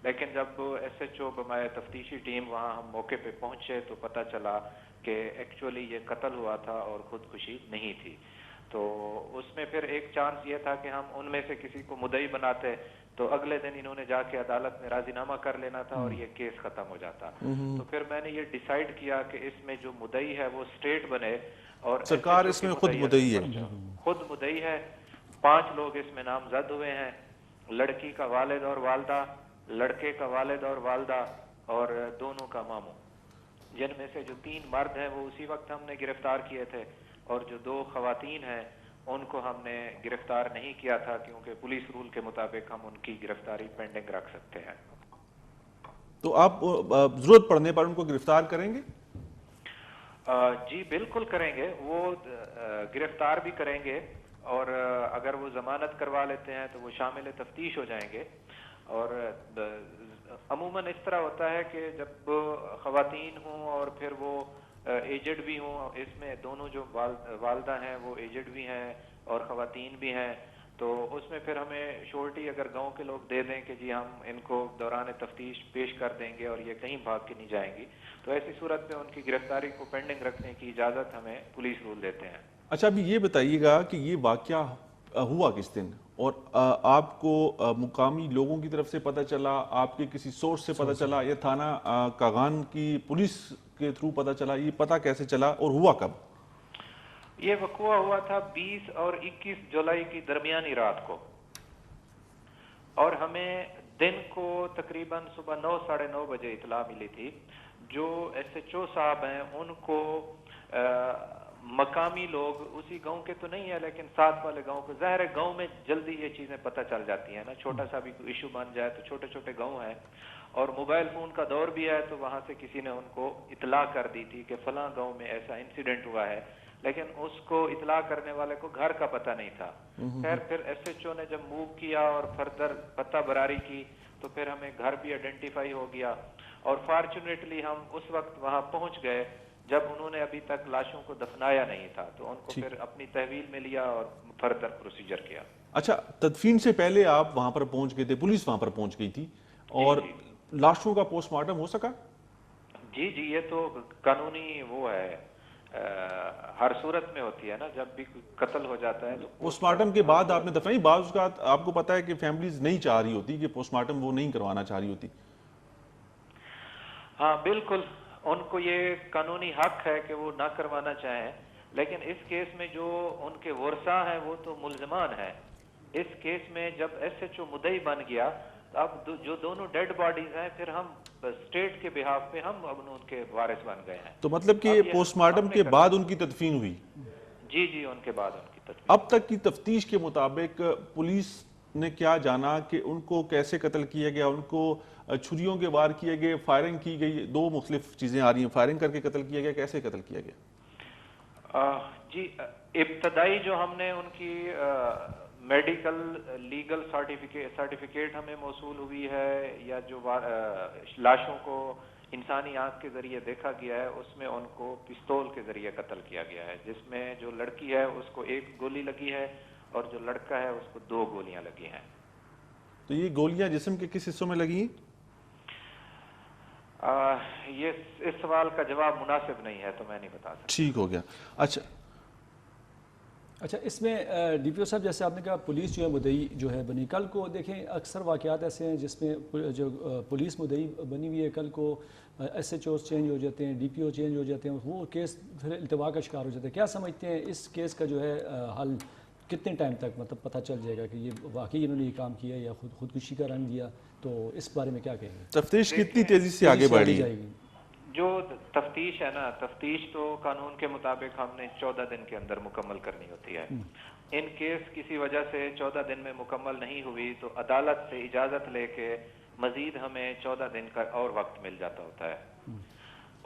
لیکن جب ایس ایچ او بمائے تفتیشی ٹیم وہاں ہم موقع پہ پہنچے تو پتہ چلا کہ ایکچولی یہ قتل ہوا تھا اور خودکشی نہیں تھی. تو اس میں پھر ایک چانس یہ تھا کہ ہم ان میں سے کسی کو مدعی بناتے تو اگلے دن انہوں نے جا کے عدالت میں راضی نامہ کر لینا تھا اور یہ کیس ختم ہو جاتا. تو پھر میں نے یہ ڈیسائیڈ کیا کہ اس میں جو مدعی ہے وہ اسٹیٹ بنے, اور سرکار اس میں خود مدعی ہے, خود مدعی ہے. 5 لوگ اس میں نامزد ہوئے ہیں, لڑکی کا والد اور والدہ, لڑکے کا والد اور والدہ, اور دونوں کا ماموں, جن میں سے جو 3 مرد ہیں وہ اسی وقت ہم نے گرفتار کیے تھے, اور جو 2 خواتین ہیں ان کو ہم نے گرفتار نہیں کیا تھا کیونکہ پولیس رول کے مطابق ہم ان کی گرفتاری پینڈنگ رکھ سکتے ہیں. تو آپ ضرورت پڑنے پر ان کو گرفتار کریں گے؟ جی بالکل کریں گے, وہ گرفتار بھی کریں گے, اور اگر وہ ضمانت کروا لیتے ہیں تو وہ شامل تفتیش ہو جائیں گے. اور عموماً اس طرح ہوتا ہے کہ جب خواتین ہوں اور پھر وہ ایجڈ بھی ہوں, اس میں دونوں جو والدہ ہیں وہ ایجڈ بھی ہیں اور خواتین بھی ہیں, تو اس میں پھر ہمیں شورٹی اگر گاؤں کے لوگ دے دیں کہ جی ہم ان کو دوران تفتیش پیش کر دیں گے اور یہ کہیں بھاگ کے نہیں جائیں گی، تو ایسی صورت میں ان کی گرفتاری کو پینڈنگ رکھنے کی اجازت ہمیں پولیس رول دیتے ہیں۔ اچھا ابھی یہ بتائیے گا کہ یہ واقعہ ہوا کس دن، اور آپ کو مقامی لوگوں کی طرف سے پتہ چلا، آپ کے کسی سورس سے پتہ چلا، یا تھانہ کاغان کی پولیس کے تھرو پتہ چلا؟ یہ پتہ کیسے چلا اور ہوا کب؟ یہ وقوع ہوا تھا 20 اور 21 جولائی کی درمیانی رات کو، اور ہمیں دن کو تقریباً صبح 9 ساڑھے 9 بجے اطلاع ملی تھی۔ جو ایس ایچ او صاحب ہیں ان کو مقامی لوگ، اسی گاؤں کے تو نہیں ہے لیکن ساتھ والے گاؤں کو، ظاہر ہے گاؤں میں جلدی یہ چیزیں پتہ چل جاتی ہیں نا، چھوٹا سا بھی کوئی ایشو بن جائے تو چھوٹے چھوٹے گاؤں ہیں اور موبائل فون کا دور بھی ہے، تو وہاں سے کسی نے ان کو اطلاع کر دی تھی کہ فلاں گاؤں میں ایسا انسیڈنٹ ہوا ہے، لیکن اس کو اطلاع کرنے والے کو گھر کا پتہ نہیں تھا۔ خیر پھر ایس ایچ او نے جب موو کیا اور فردر پتہ براری کی تو پھر ہمیں گھر بھی آئیڈینٹیفائی ہو گیا، اور فارچونیٹلی ہم اس وقت وہاں پہنچ گئے جب انہوں نے ابھی تک لاشوں کو دفنایا نہیں تھا، تو ان کو پھر اپنی تحویل میں لیا اور فردر پروسیجر کیا۔ اچھا تدفین سے پہلے آپ وہاں پر پہنچ گئے تھے، پولیس وہاں پر پہنچ گئی تھی، اور لاشوں کا پوسٹ مارٹم ہو سکا؟ جی جی، یہ تو قانونی وہ ہے، ہر صورت میں ہوتی ہے نا، جب بھی قتل ہو جاتا ہے تو پوسٹ مارٹم کے بعد آپ نے دفنائی؟ بعض اوقات آپ کو پتا ہے کہ فیملیز نہیں چاہ رہی ہوتی کہ پوسٹ مارٹم وہ نہیں کروانا چاہ رہی ہوتی۔ ہاں بالکل، ان کو یہ قانونی حق ہے کہ وہ نہ کروانا چاہیں، لیکن اس کیس میں جو ان کے ورثاء ہیں وہ تو ملزمان ہیں۔ اس کیس میں جب ایس ایچ او مدعی بن گیا، اب جو دونوں ڈیڈ باڈیز ہیں پھر ہم اسٹیٹ کے بہاف پہ ہم اب ان کے وارث بن گئے ہیں۔ تو مطلب کہ پوسٹ مارٹم کے بعد ان کی تدفین ہوئی؟ جی جی، ان کے بعد ان کی تدفین۔ اب تک کی تفتیش کے مطابق پولیس نے کیا جانا کہ ان کو کیسے قتل کیا گیا؟ ان کو چھریوں کے وار کیے گئے، فائرنگ کی گئی، دو مختلف چیزیں آ رہی ہیں، فائرنگ کر کے قتل کیا گیا، کیسے قتل کیا گیا؟ جی ابتدائی جو ہم نے ان کی میڈیکل لیگل سرٹیفکیٹ ہمیں موصول ہوئی ہے، یا جو لاشوں کو انسانی آنکھ کے ذریعے دیکھا گیا ہے، اس میں ان کو پستول کے ذریعے قتل کیا گیا ہے، جس میں جو لڑکی ہے اس کو 1 گولی لگی ہے اور جو لڑکا ہے اس کو 2 گولیاں لگی ہیں۔ تو یہ گولیاں جسم کے کس حصوں میں لگی ہیں؟ یہ اس سوال کا جواب مناسب نہیں ہے تو میں نہیں بتا سکتا۔ ٹھیک ہو گیا۔ اچھا اس میں ڈی پی او صاحب جیسے آپ نے کہا پولیس جو ہے مدعی جو ہے بنی، کل کو دیکھیں اکثر واقعات ایسے ہیں جس میں جو پولیس مدعی بنی ہوئی ہے، کل کو ایس ایچ اوز چینج ہو جاتے ہیں، ڈی پی او چینج ہو جاتے ہیں، وہ کیس پھر التوا کا شکار ہو جاتا ہے۔ کیا سمجھتے ہیں اس کیس کا جو ہے حل کتنے ٹائم تک مطلب پتہ چل جائے گا کہ یہ واقعی انہوں نے یہ کام کیا یا خودکشی کا رنگ دیا؟ تو اس بارے میں کیا کہیں گے؟ تفتیش کتنی تیزی سے آگے بڑھی جائے گی؟ جو تفتیش ہے نا، تفتیش تو قانون کے مطابق ہم نے 14 دن کے اندر مکمل کرنی ہوتی ہے۔ ان کیس کسی وجہ سے 14 دن میں مکمل نہیں ہوئی تو عدالت سے اجازت لے کے مزید ہمیں 14 دن کا اور وقت مل جاتا ہوتا ہے،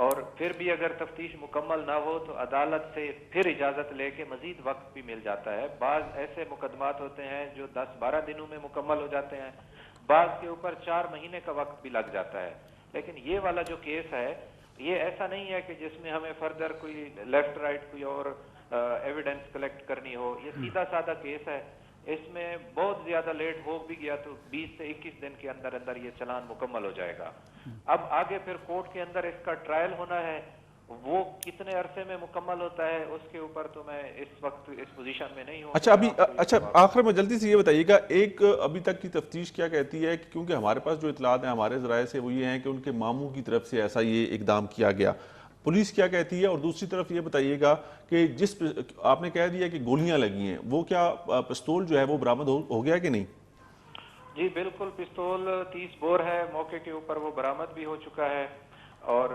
اور پھر بھی اگر تفتیش مکمل نہ ہو تو عدالت سے پھر اجازت لے کے مزید وقت بھی مل جاتا ہے۔ بعض ایسے مقدمات ہوتے ہیں جو 10-12 دنوں میں مکمل ہو جاتے ہیں، بعض کے اوپر 4 مہینے کا وقت بھی لگ جاتا ہے۔ لیکن یہ والا جو کیس ہے یہ ایسا نہیں ہے کہ جس میں ہمیں فردر کوئی لیفٹ رائٹ کوئی اور ایویڈنس کلیکٹ کرنی ہو، یہ سیدھا سادہ کیس ہے۔ اس میں بہت زیادہ لیٹ ہو بھی گیا تو 20 سے 21 دن کے اندر اندر یہ چلان مکمل ہو جائے گا۔ اب آگے پھر کورٹ کے اندر اس کا ٹرائل ہونا ہے، وہ کتنے عرصے میں مکمل ہوتا ہے اس کے اوپر تو میں اس وقت اس پوزیشن میں نہیں ہوں۔ اچھا آخر میں جلدی سے یہ بتائیے گا، ایک ابھی تک کی تفتیش کیا کہتی ہے؟ کیونکہ ہمارے پاس جو اطلاعات ہیں ہمارے ذرائع سے وہ یہ ہیں کہ ان کے ماموں کی طرف سے ایسا یہ اقدام کیا گیا، پولیس کیا کہتی ہے؟ اور دوسری طرف یہ بتائیے گا کہ جس آپ نے کہہ دیا کہ گولیاں لگی ہیں، وہ کیا پستول جو ہے وہ برآمد ہو گیا کہ نہیں؟ جی بالکل، پستول 30 بور ہے، موقع کے اوپر وہ برآمد بھی ہو چکا ہے، اور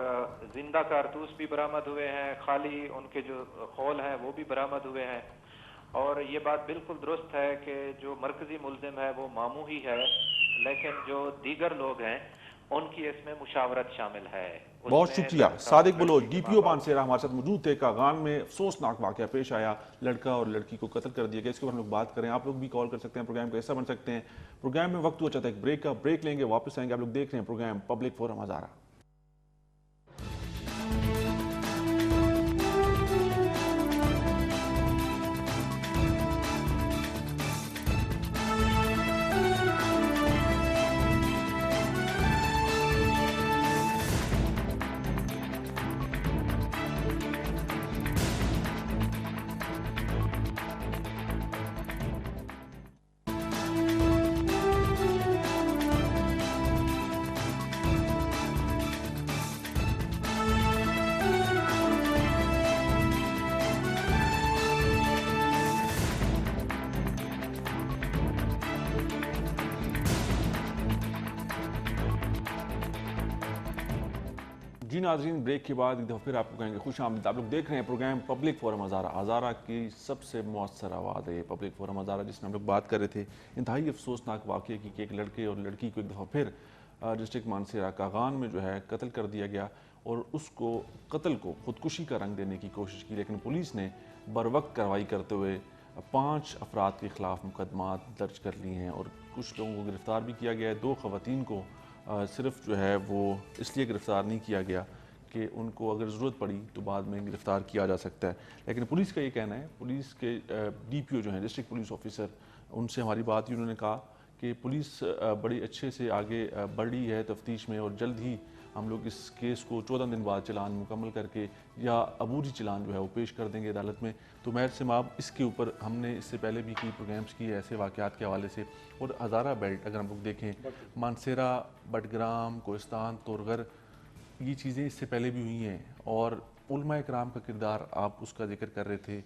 زندہ کارتوس بھی برآمد ہوئے ہیں، خالی ان کے جو خول ہیں وہ بھی برآمد ہوئے ہیں۔ اور یہ بات بالکل درست ہے کہ جو مرکزی ملزم ہے وہ ماموں ہی ہے، لیکن جو دیگر لوگ ہیں ان کی اس میں مشاورت شامل ہے۔ بہت شکریہ صادق بلوچ، ڈی پی او پانسیرا ہمارے ساتھ موجود تھے۔ کاغان میں افسوسناک واقعہ پیش آیا، لڑکا اور لڑکی کو قتل کر دیا گیا، اس کے اوپر ہم لوگ بات کریں۔ آپ لوگ بھی کال کر سکتے ہیں، پروگرام کا حصہ بن سکتے ہیں۔ پروگرام میں وقت ہوا چاہتا ہے ایک بریک کا، بریک لیں گے، واپس آئیں گے۔ آپ لوگ دیکھ رہے ہیں پروگرام پبلک فورم ہزارہ۔ जी नाज़रीन, ब्रेक के बाद एक दफ़ा फिर आपको कहेंगे खुश आमदीद। आप लोग देख रहे हैं प्रोग्राम पब्लिक फोरम हज़ारा। हज़ारा की सबसे मौसर आवाज़ है ये पब्लिक फोरम हज़ारा, जिसमें हम लोग बात कर रहे थे इंतहाई अफसोसनाक वाक़े की कि एक लड़के और लड़की को एक दफ़ा फिर डिस्ट्रिक्ट मानसरा कागान में जो है कत्ल कर दिया गया और उसको कत्ल को ख़ुदकुशी का रंग देने की कोशिश की, लेकिन पुलिस ने बरवक्त कार्रवाई करते हुए 5 अफराद के ख़िलाफ़ मुकदमात दर्ज कर लिए हैं और कुछ लोगों को गिरफ़्तार भी किया गया है। 2 ख़वातीन को सिर्फ जो है वो इसलिए गिरफ़्तार नहीं किया गया कि उनको अगर ज़रूरत पड़ी तो बाद में गिरफ़्तार किया जा सकता है, लेकिन पुलिस का ये कहना है, पुलिस के DPO जो हैं डिस्ट्रिक्ट पुलिस ऑफिसर, उनसे हमारी बात हुई, उन्होंने कहा कि पुलिस बड़ी अच्छे से आगे बढ़ी है तफ्तीश में और जल्द ही हम लोग इस केस को 14 दिन बाद चलान मुकम्मल करके या अबूरी चलान जो है वो पेश कर देंगे अदालत में। तो महर सिमाब, इसके ऊपर हमने इससे पहले भी कई प्रोग्राम्स किए ऐसे वाक़यात के हवाले से, और हज़ारा बेल्ट अगर हम लोग देखें, मानसरा, बडग्राम, कोहिस्तान, तोरगर, ये चीज़ें इससे पहले भी हुई हैं और उलमा इकराम का किरदार आप उसका जिक्र कर रहे थे।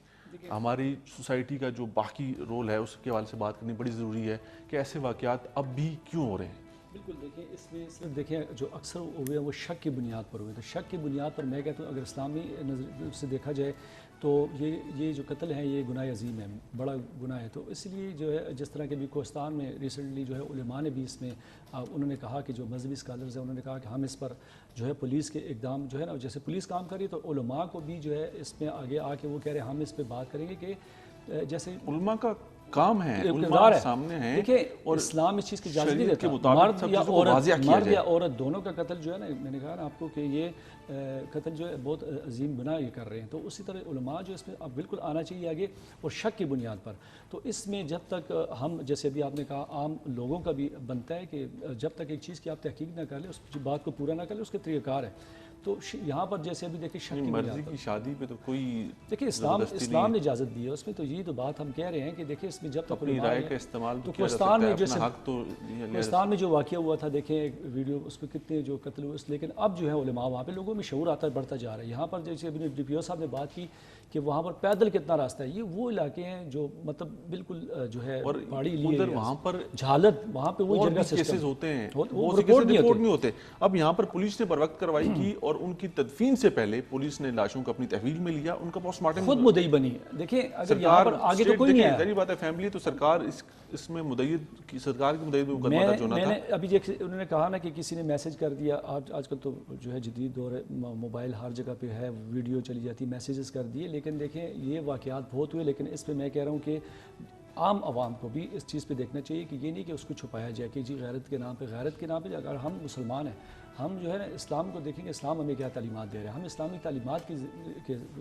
हमारी सोसाइटी का जो बाकी रोल है उसके हवाले से बात करनी बड़ी ज़रूरी है कि ऐसे वाक़यात अब भी क्यों हो रहे हैं। बिल्कुल, देखिए इसमें सिर्फ देखिए जो अक्सर हुए वो शक की बुनियाद पर हुए, तो शक की बुनियाद पर मैं कहता हूँ अगर इस्लामी नज़र से देखा जाए तो ये जो कत्ल है ये गुनाह अजीम है, बड़ा गुनाह है। तो इसलिए जो है जिस तरह के भी कोहिस्तान में रिसेंटली जो है उलेमा ने भी इसमें उन्होंने कहा कि जो मजहबी स्कॉलर्स हैं उन्होंने कहा कि हम इस पर जो है पुलिस के इकदाम जो है ना, जैसे पुलिस काम कर रही है तो उलेमा को भी जो है इसमें आगे आके वो कह रहे हैं हम इस पर बात करेंगे कि जैसे उलमा का काम है, किरदार है सामने है देखिए, और इस्लाम इस चीज़ की इजाज़त नहीं के देता मुताबिक मर्द या औरत दोनों का कत्ल जो है ना, मैंने कहा ना आपको कि ये कत्ल जो है बहुत अजीम गुनाह ये कर रहे हैं। तो उसी तरह उलमा जो इसमें अब बिल्कुल आना चाहिए आगे और शक की बुनियाद पर। तो इसमें जब तक हम, जैसे अभी आपने कहा, आम लोगों का भी बनता है कि जब तक एक चीज़ की आप तहकीक ना कर ले, उस बात को पूरा ना कर ले, उसके तरीक़ाकार है। तो यहाँ पर जैसे अभी देखिए शक की मर्जी की शादी पे तो कोई देखिए इस्लाम ने इजाज़त दी है उसमें, तो ये तो बात हम कह रहे हैं कि देखिए इसमें जब तक अपनी राय का इस्तेमाल तो कोहिस्तान में जैसे कोहिस्तान में जो वाक़या हुआ था, देखें एक वीडियो उस पर कितने जो कत्ल हुए, लेकिन अब जो है उलेमा वहाँ पे लोगों में शऊर आता बढ़ता जा रहा है। यहाँ पर जैसे अभी DPO साहब ने बात की कि वहाँ पर पैदल कितना रास्ता है, ये वो इलाके हैं जो मतलब बिल्कुल जो है पहाड़ी उधर वहाँ पर झालत, वहाँ पे वो जगह केसेस होते हैं वो रिपोर्ट नहीं होते। अब यहाँ पर पुलिस ने बरवक्त कार्रवाई की और उनकी तदफीन से पहले पुलिस ने लाशों को अपनी तहवील में लिया, उनका पोस्टमार्टम खुद मुद्दई बनी है। देखिए अगर यहाँ पर आगे तो कोई नहीं है, जारी बात है फैमिली तो सरकार इसमें मुदय्यद की, सरकार की मुदय्यद में मुकदमा दर्ज होना था। मैंने अभी उन्होंने कहा ना कि किसी ने मैसेज कर दिया, आजकल तो जो है जदीद दौर है, मोबाइल हर जगह पे है, वीडियो चली जाती, मैसेजेस कर दिए, लेकिन देखें ये वाक़यात बहुत हुए, लेकिन इस पर मैं कह रहा हूँ कि आम आवाम को भी इस चीज़ पे देखना चाहिए कि ये नहीं कि उसको छुपाया जाए कि जी गैरत के नाम पे अगर हम मुसलमान हैं, हम जो है ना इस्लाम को देखेंगे, इस्लाम हमें क्या तालीमात दे रहे हैं, हम इस्लामी तालीमात की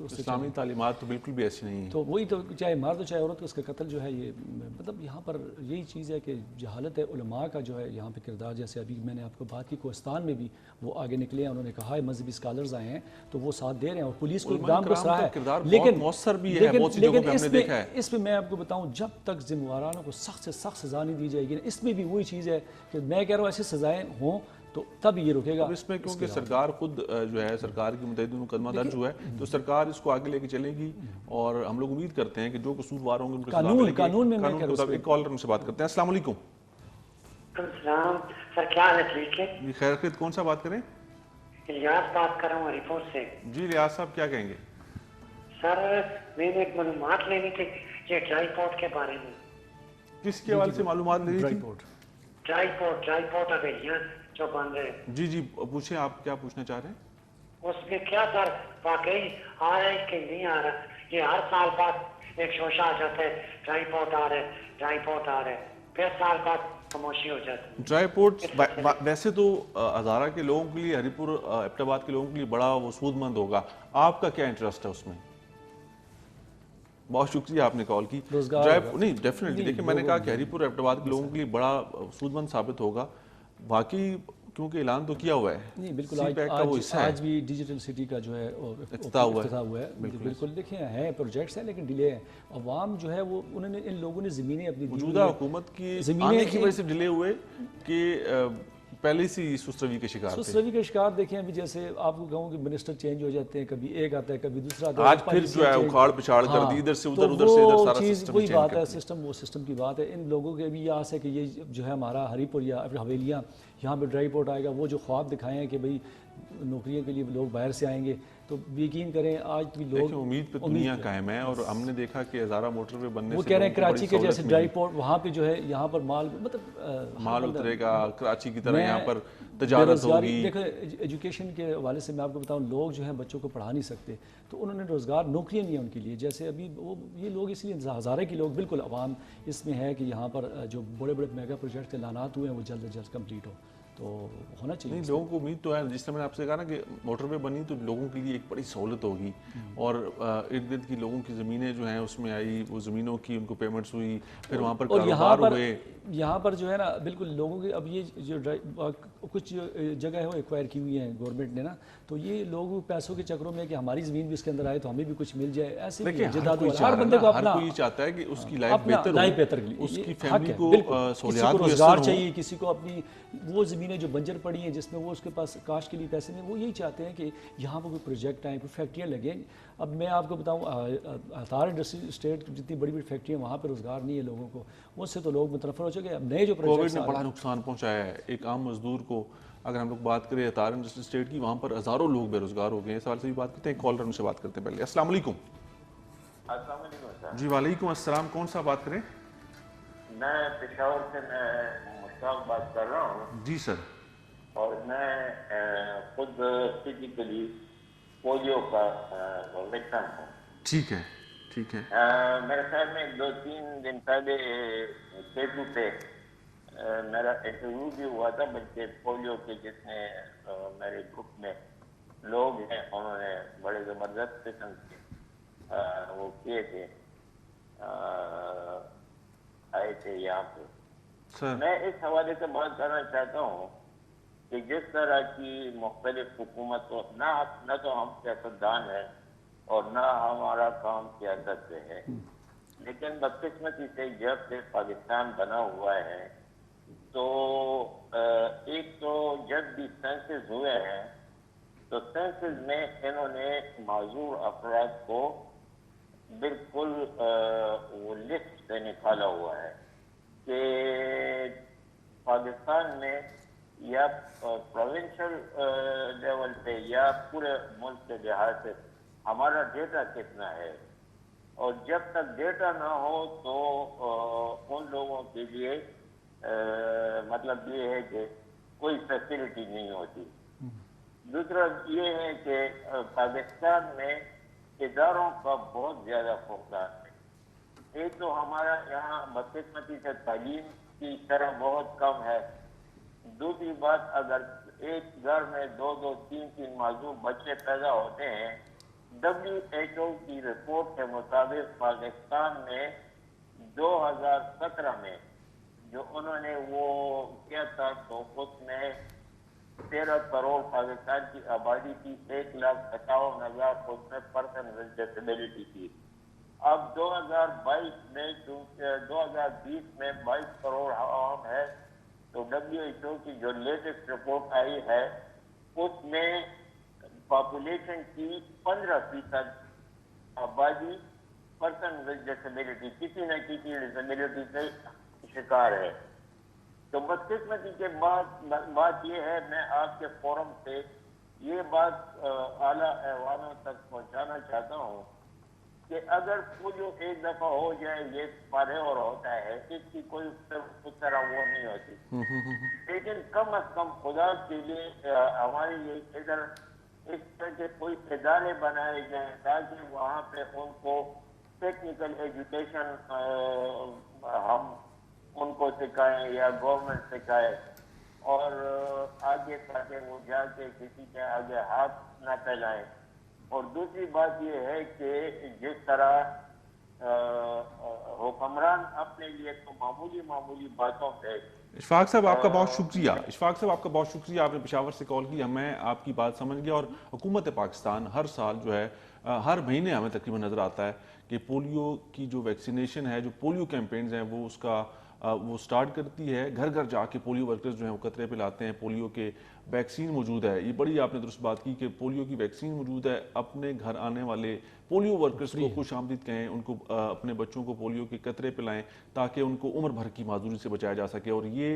इस्लामी तालीमात तो बिल्कुल भी ऐसी नहीं है। तो वही तो चाहे मर्द चाहे औरत उसका कत्ल जो है ये मतलब यहाँ पर यही चीज़ है कि जहालत है। उलमा का जो है यहाँ पे किरदार, जैसे अभी मैंने आपको बात की कोहिस्तान में भी वो आगे निकले हैं, उन्होंने कहा है मजहबी स्कॉलर्स आए हैं तो वो साथ दे रहे हैं और पुलिस को इक़दाम को सराहा है। लेकिन इसमें मैं आपको बताऊँ, जब तक जिम्मेवारानों को सख्त से सख्त सज़ा नहीं दी जाएगी, इसमें भी वही चीज़ है कि मैं कह रहा हूँ ऐसी सज़ाएँ हों तो तब ये रुकेगा। इसमें क्योंकि सरकार खुद जो है, सरकार की मुतअद्दिद मुकदमा दर्ज हुआ है तो सरकार इसको आगे लेके चलेगी और हम लोग उम्मीद करते हैं कि जो कसूरवार होंगे उनको कानून में एक कॉलर उनसे बात करते हैं। अस्सलाम वालेकुम। सर क्या हाल है? ठीक है जी, खैरियत। कौन सा बात करें? इलियास बात कर रहा हूँ हरिपुर से। जी इलियास साहब, क्या कहेंगे? सर मैंने एक मालूमात लेनी थी ये ट्राईपोर्ट के बारे में। किसके हवाले से मालूमात लेनी थी? ट्राईपोर्ट हवेलियाँ जो बन रहे। जी पूछें, आप क्या पूछना चाह रहे हैं? उसमें क्या सर वाकई आ रहा है कि नहीं आ रहा? ये हर साल बाद एक शोशा आ जाता है, ट्राईपोर्ट आ रहे, फिर साल बाद खामोशी हो जाती है। ट्राईपोर्ट वैसे तो हज़ारा के लोगों के लिए, हरिपुर एबटाबाद के लोगों के लिए बड़ा वो सूदमंद होगा। आपका क्या इंटरेस्ट है उसमें? बहुत शुक्रिया आपने कॉल की। नहीं डेफिनेटली, देखिए मैंने कहा कि हरिपुर एबटाबाद के लोगों के लिए बड़ा सूदमंद साबित होगा वाकई, क्योंकि ऐलान तो किया हुआ है। नहीं बिल्कुल, आज भी डिजिटल सिटी का जो है इफ्तिताह हुआ है। बिल्कुल देखिए है प्रोजेक्ट्स हैं लेकिन डिले है। अवाम जो है वो उन्होंने, इन लोगों ने ज़मीनें अपनी मौजूदा हुकूमत की आने की वजह से डिले हुए कि पहले से सुस्तरवी के शिकार देखें। अभी जैसे आपको कहूँ कि मिनिस्टर चेंज हो जाते हैं, कभी एक आता है कभी दूसरा आता है, आज फिर जो है उखाड़ पिछाड़ कर दी, इधर से उधर, उधर से इधर, सारा सिस्टम वही बात है, सिस्टम वो सिस्टम की बात है। इन लोगों के भी आस है कि ये जो है हमारा हरिपुर या हवेलियाँ यहाँ पे ड्राई पोर्ट आएगा, वो जो ख्वाब दिखाए हैं कि भाई नौकरियों के लिए लोग बाहर से आएंगे, तो यकीन करें आज भी लोग उम्मीद पे दुनिया कायम है। और हमने देखा कि हज़ारा मोटरवे बनने वो से कह रहे हैं लोगों को कराची बड़ी के जैसे सहूलत ड्राई मिली। पोर्ट वहाँ पे जो है, यहाँ पर माल मतलब माल उतरेगा, कराची की तरह मैं यहाँ पर तजारत बेरोजगारी होगी। देखो, एजुकेशन के हवाले से मैं आपको बताऊं, लोग जो हैं बच्चों को पढ़ा नहीं सकते, तो उन्होंने रोज़गार, नौकरियां नहीं है उनके लिए। जैसे अभी वो ये लोग इसलिए हज़ारे के लोग बिल्कुल अवाम इसमें है कि यहाँ पर जो बड़े बड़े मेगा प्रोजेक्ट के ऐलानात हुए हैं वो जल्द से जल्द कम्प्लीट हो, तो होना चाहिए। नहीं, लोगों को उम्मीद तो है। जिस तरह मैंने आपसे कहा ना कि मोटरवे बनी तो लोगों के लिए एक बड़ी सहूलत होगी, और इर्द गिर्द की लोगों की ज़मीनें जो हैं उसमें आई, वो ज़मीनों की उनको पेमेंट्स हुई, फिर वहाँ पर और कारोबार हुए। यहाँ पर जो है ना बिल्कुल लोगों की अब ये जो कुछ जगह है वो एक्वायर की हुई है गवर्नमेंट ने ना, तो ये लोग पैसों के चक्रों में कि हमारी ज़मीन भी इसके अंदर आए तो हमें भी कुछ मिल जाए, ऐसे देखिए, हर बंदे को अपना कोई चाहता है कि उसकी लाइफ बेहतर के लिए उसकी ये फैमिली हक है, को बिल्कुल। सहूलियात किसी को मुयस्सर रोजगार हों। चाहिए, किसी को अपनी वो ज़मीनें जो बंजर पड़ी हैं जिसमें वो उसके पास काश के लिए पैसे नहीं, वो यही चाहते हैं कि यहाँ पर कोई प्रोजेक्ट आए, कोई फैक्ट्रियाँ लगें। अब मैं आपको बताऊँ, अतार इंडस्ट्री स्टेट जितनी बड़ी बड़ी फैक्ट्रियाँ, वहाँ पर रोज़गार नहीं है लोगों को, उससे तो लोग मुतनफ़र हो चुके हैं। अब नए जो कोविड प्रोजेक्ट ने बड़ा नुकसान पहुंचाया है एक आम मजदूर को। अगर हम लोग बात करें अतार इंडस्ट्री स्टेट की, वहाँ पर हज़ारों लोग बेरोजगार हो गए हैं। इस सवाल से भी बात करते हैं, कॉलर उनसे बात करते हैं पहले। अस्सलाम वालेकुम। जी वालेकुम अस्सलाम, कौन सा बात करें? मैं पेशावर से मैं मुश्ताक बात कर रहा हूँ। जी सर। और मैं खुद फिजिकली पोलियो का विक्टिम हूँ। ठीक है, ठीक है। मेरे ख्याल में 2-3 दिन पहले केटू पे मेरा इंटरव्यू भी हुआ था, बल्कि पोलियो के जितने मेरे ग्रुप में लोग हैं उन्होंने बड़े ज़बरदस्त किस्म के वो किए थे, आए थे यहाँ पे। सर मैं इस हवाले से बात करना चाहता हूँ कि जिस तरह की मुख्तलिफ हुकूमतों, न तो हम सियासतदान हैं और न हमारा काम सियासत से है, लेकिन बदकिस्मती से जब से पाकिस्तान बना हुआ है तो एक तो जब भी सेंसस हुए हैं तो सेंसस में इन्होंने माजूर अफराद को बिल्कुल वो लिस्ट से निकाला हुआ है कि पाकिस्तान में या प्रोविंशियल लेवल पे या पूरे मुल्क के लिहाज से हमारा डेटा कितना है, और जब तक डेटा ना हो तो उन लोगों के लिए मतलब ये है कि कोई फैसिलिटी नहीं होती। दूसरा ये है कि पाकिस्तान में इदारों का बहुत ज़्यादा फुकदान है। एक तो हमारा यहाँ बदकिस्मती से तालीम की तरह बहुत कम है। दूसरी बात, अगर एक घर में 2-2, 3-3 मासूम बच्चे पैदा होते हैं, WHO की रिपोर्ट के मुताबिक पाकिस्तान में 2017 में जो उन्होंने वो किया था तो उसमें 13 करोड़ पाकिस्तान की आबादी की 1,57,000 उसमें पर्सन विद डिसेबिलिटी थी। अब 2022 में 2020 में 22 करोड़ आवाम है, तो WHO की जो लेटेस्ट रिपोर्ट आई है उसमें पॉपुलेशन की 15% आबादी पर्सन विद डिसेबिलिटी किसी न किसी डिसेबिलिटी से शिकार है। तो बदकिस्मती के बाद बात ये है, मैं आपके फोरम से ये बात आला ऐवानों तक पहुंचाना चाहता हूँ कि अगर पोलियो एक दफा हो जाए ये पारे और होता है, इसकी कोई उस तरह वो नहीं होती, लेकिन कम अज कम खुदा के लिए हमारे ये इधर इस तरह के कोई इदारे बनाए जाए ताकि वहाँ पे उनको टेक्निकल एजुकेशन हम उनको सिखाएं या गवर्नमेंट सिखाए, और आगे ताकि वो जाके किसी के आगे हाथ न फैलाएं। और दूसरी बात ये है कि जिस तरह हुक्मरान अपने लिए तो मामूली बातों पे। इशफाक साहब आपका बहुत शुक्रिया। इशफाक साहब आपका बहुत शुक्रिया, आपने पेशावर से कॉल की, मैं आपकी बात समझ गया। और हुकूमत पाकिस्तान हर साल जो है हर महीने हमें तकरीबन नज़र आता है कि पोलियो की जो वैक्सीनेशन है, जो पोलियो कैंपेन्स हैं वो उसका वो स्टार्ट करती है। घर घर जाके पोलियो वर्कर्स जो हैं वो कतरे पे लाते हैं। पोलियो के वैक्सीन मौजूद है, ये बड़ी आपने दुरुस्त बात की कि पोलियो की वैक्सीन मौजूद है। अपने घर आने वाले पोलियो वर्कर्स को खुश आमदीद कहें, उनको अपने बच्चों को पोलियो के कतरे पिलाएं ताकि उनको उम्र भर की माजूरी से बचाया जा सके। और ये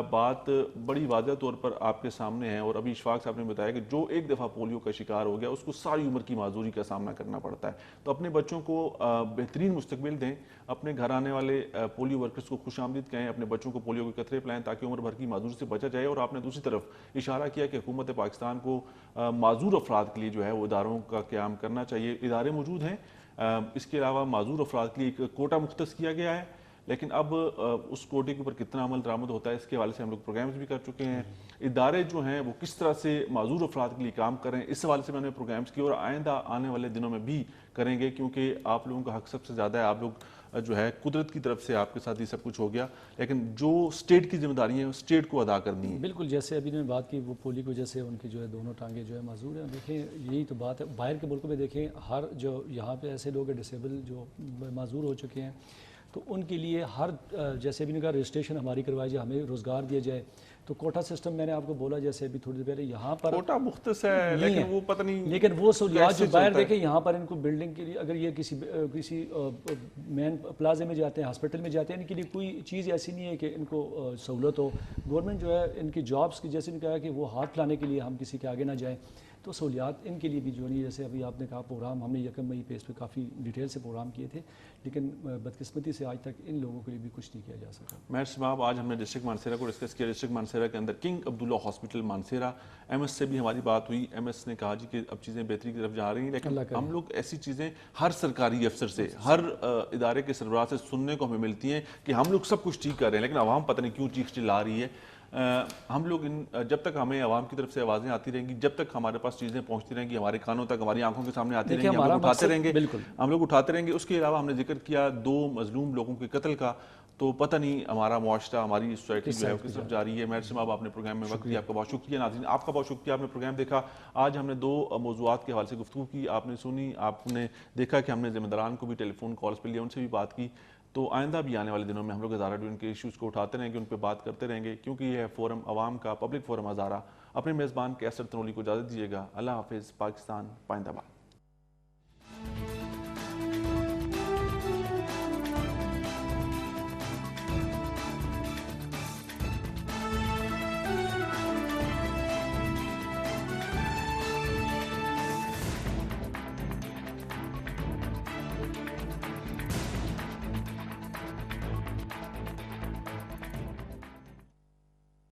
بات بڑی واضح طور پر آپ کے سامنے ہے، اور ابھی اشفاق صاحب نے بتایا کہ جو ایک دفعہ پولیو کا شکار ہو گیا اس کو ساری عمر کی معذوری کا سامنا کرنا پڑتا ہے. تو اپنے بچوں کو بہترین مستقبل دیں، اپنے گھر آنے والے پولیو ورکرز کو خوش آمدید کہیں، اپنے بچوں کو پولیو کے قطرے پلائیں تاکہ عمر بھر کی معذوری سے بچا جائے. اور آپ نے دوسری طرف اشارہ کیا کہ حکومت پاکستان کو معذور افراد کے لیے جو ہے وہ اداروں کا قیام کرنا چاہیے. ادارے موجود ہیں، اس کے علاوہ معذور افراد کے لیے ایک کوٹا مختص کیا گیا ہے، لیکن اب اس کوٹے کے اوپر کتنا عمل درآمد ہوتا ہے اس کے حوالے سے ہم لوگ پروگرامز بھی کر چکے ہیں. ادارے جو ہیں وہ کس طرح سے معذور افراد کے لیے کام کریں اس حوالے سے میں نے پروگرامز کیے، اور آئندہ آنے والے دنوں میں بھی کریں گے، کیونکہ آپ لوگوں کا حق سب سے زیادہ ہے. آپ لوگ جو ہے قدرت کی طرف سے آپ کے ساتھ یہ سب کچھ ہو گیا، لیکن جو اسٹیٹ کی ذمہ داری ہیں اسٹیٹ کو ادا کرنی ہے. بالکل، جیسے ابھی نے بات کی وہ پولیو کی وجہ سے ان کی جو ہے دونوں ٹانگیں جو ہے معذور ہیں. دیکھیں یہی تو بات ہے، باہر کے ملکوں میں دیکھیں ہر جو یہاں پہ ایسے لوگ ہیں ڈسیبل جو معذور ہو چکے ہیں، تو ان کے لیے ہر جیسے ابھی نے کہا رجسٹریشن ہماری کروائی جائے، ہمیں روزگار دیا جائے. تو کوٹا سسٹم میں نے آپ کو بولا جیسے ابھی تھوڑی دیر پہلے یہاں پر کوٹا مختص ہے، لیکن وہ پتہ نہیں، لیکن وہ سہولیات جو باہر دیکھیں یہاں پر ان کو بلڈنگ کے لیے اگر یہ کسی مین پلازے میں جاتے ہیں، ہاسپٹل میں جاتے ہیں، ان کے لیے کوئی چیز ایسی نہیں ہے کہ ان کو سہولت ہو. گورنمنٹ جو ہے ان کی جابس کی جیسے نے کہا کہ وہ ہاتھ لانے کے لیے ہم کسی کے آگے نہ جائیں، تو سہولیات ان کے لیے بھی جو نہیں. جیسے ابھی آپ نے کہا پروگرام ہم نے 1 مئی پہ اس پہ کافی ڈیٹیل سے پروگرام کیے تھے، لیکن بدقسمتی سے آج تک ان لوگوں کے لیے بھی کچھ نہیں کیا جا سکا. مہر صاحب، آج ہم نے ڈسٹرکٹ مانسیرا کو ڈسکس کیا. ڈسٹرکٹ مانسیرا کے اندر کنگ عبداللہ ہاسپٹل مانسیرا، ایم ایس سے بھی ہماری بات ہوئی. ایم ایس نے کہا جی کہ اب چیزیں بہتری کی طرف جا رہی ہیں، لیکن ہم لوگ ایسی چیزیں ہر سرکاری افسر سے، ہر ادارے کے سربراہ سے سننے کو ہمیں ملتی ہیں کہ ہم لوگ سب کچھ ٹھیک کر رہے ہیں، لیکن عوام پتہ نہیں کیوں چیخ چلا رہی ہے. ہم لوگ جب تک ہمیں عوام کی طرف سے آوازیں آتی رہیں گی، جب تک ہمارے پاس چیزیں پہنچتی رہیں گی، ہمارے کانوں تک، ہماری آنکھوں کے سامنے آتی رہیں گی، ہم لوگ اٹھاتے رہیں گے، اٹھاتے رہیں گے. اس کے علاوہ ہم نے ذکر کیا 2 مظلوم لوگوں کے قتل کا، تو پتہ نہیں ہمارا معاشرہ، ہماری سوسائٹی جو ہے کس طرف جا رہی ہے. مہر صاحب، آپ نے پروگرام میں وقت دیا، آپ کا بہت شکریہ. ناظرین آپ کا بہت شکریہ، آپ نے پروگرام دیکھا. آج ہم نے 2 موضوعات کے حوالے سے گفتگو کی، آپ نے سنی، آپ نے دیکھا کہ ہم نے ذمہ داران کو بھی ٹیلی فون کالز پہ لیا، ان سے بھی بات کی. تو آئندہ بھی آنے والے دنوں میں ہم لوگ ہزارہ ڈویژن کے ایشوز کو اٹھاتے رہیں گے، ان پہ بات کرتے رہیں گے، کیونکہ یہ ہے فورم عوام کا، پبلک فورم ہزارہ. اپنے میزبان کیسر تنولی کو اجازت دیجیے گا. اللہ حافظ. پاکستان پائندہ باد.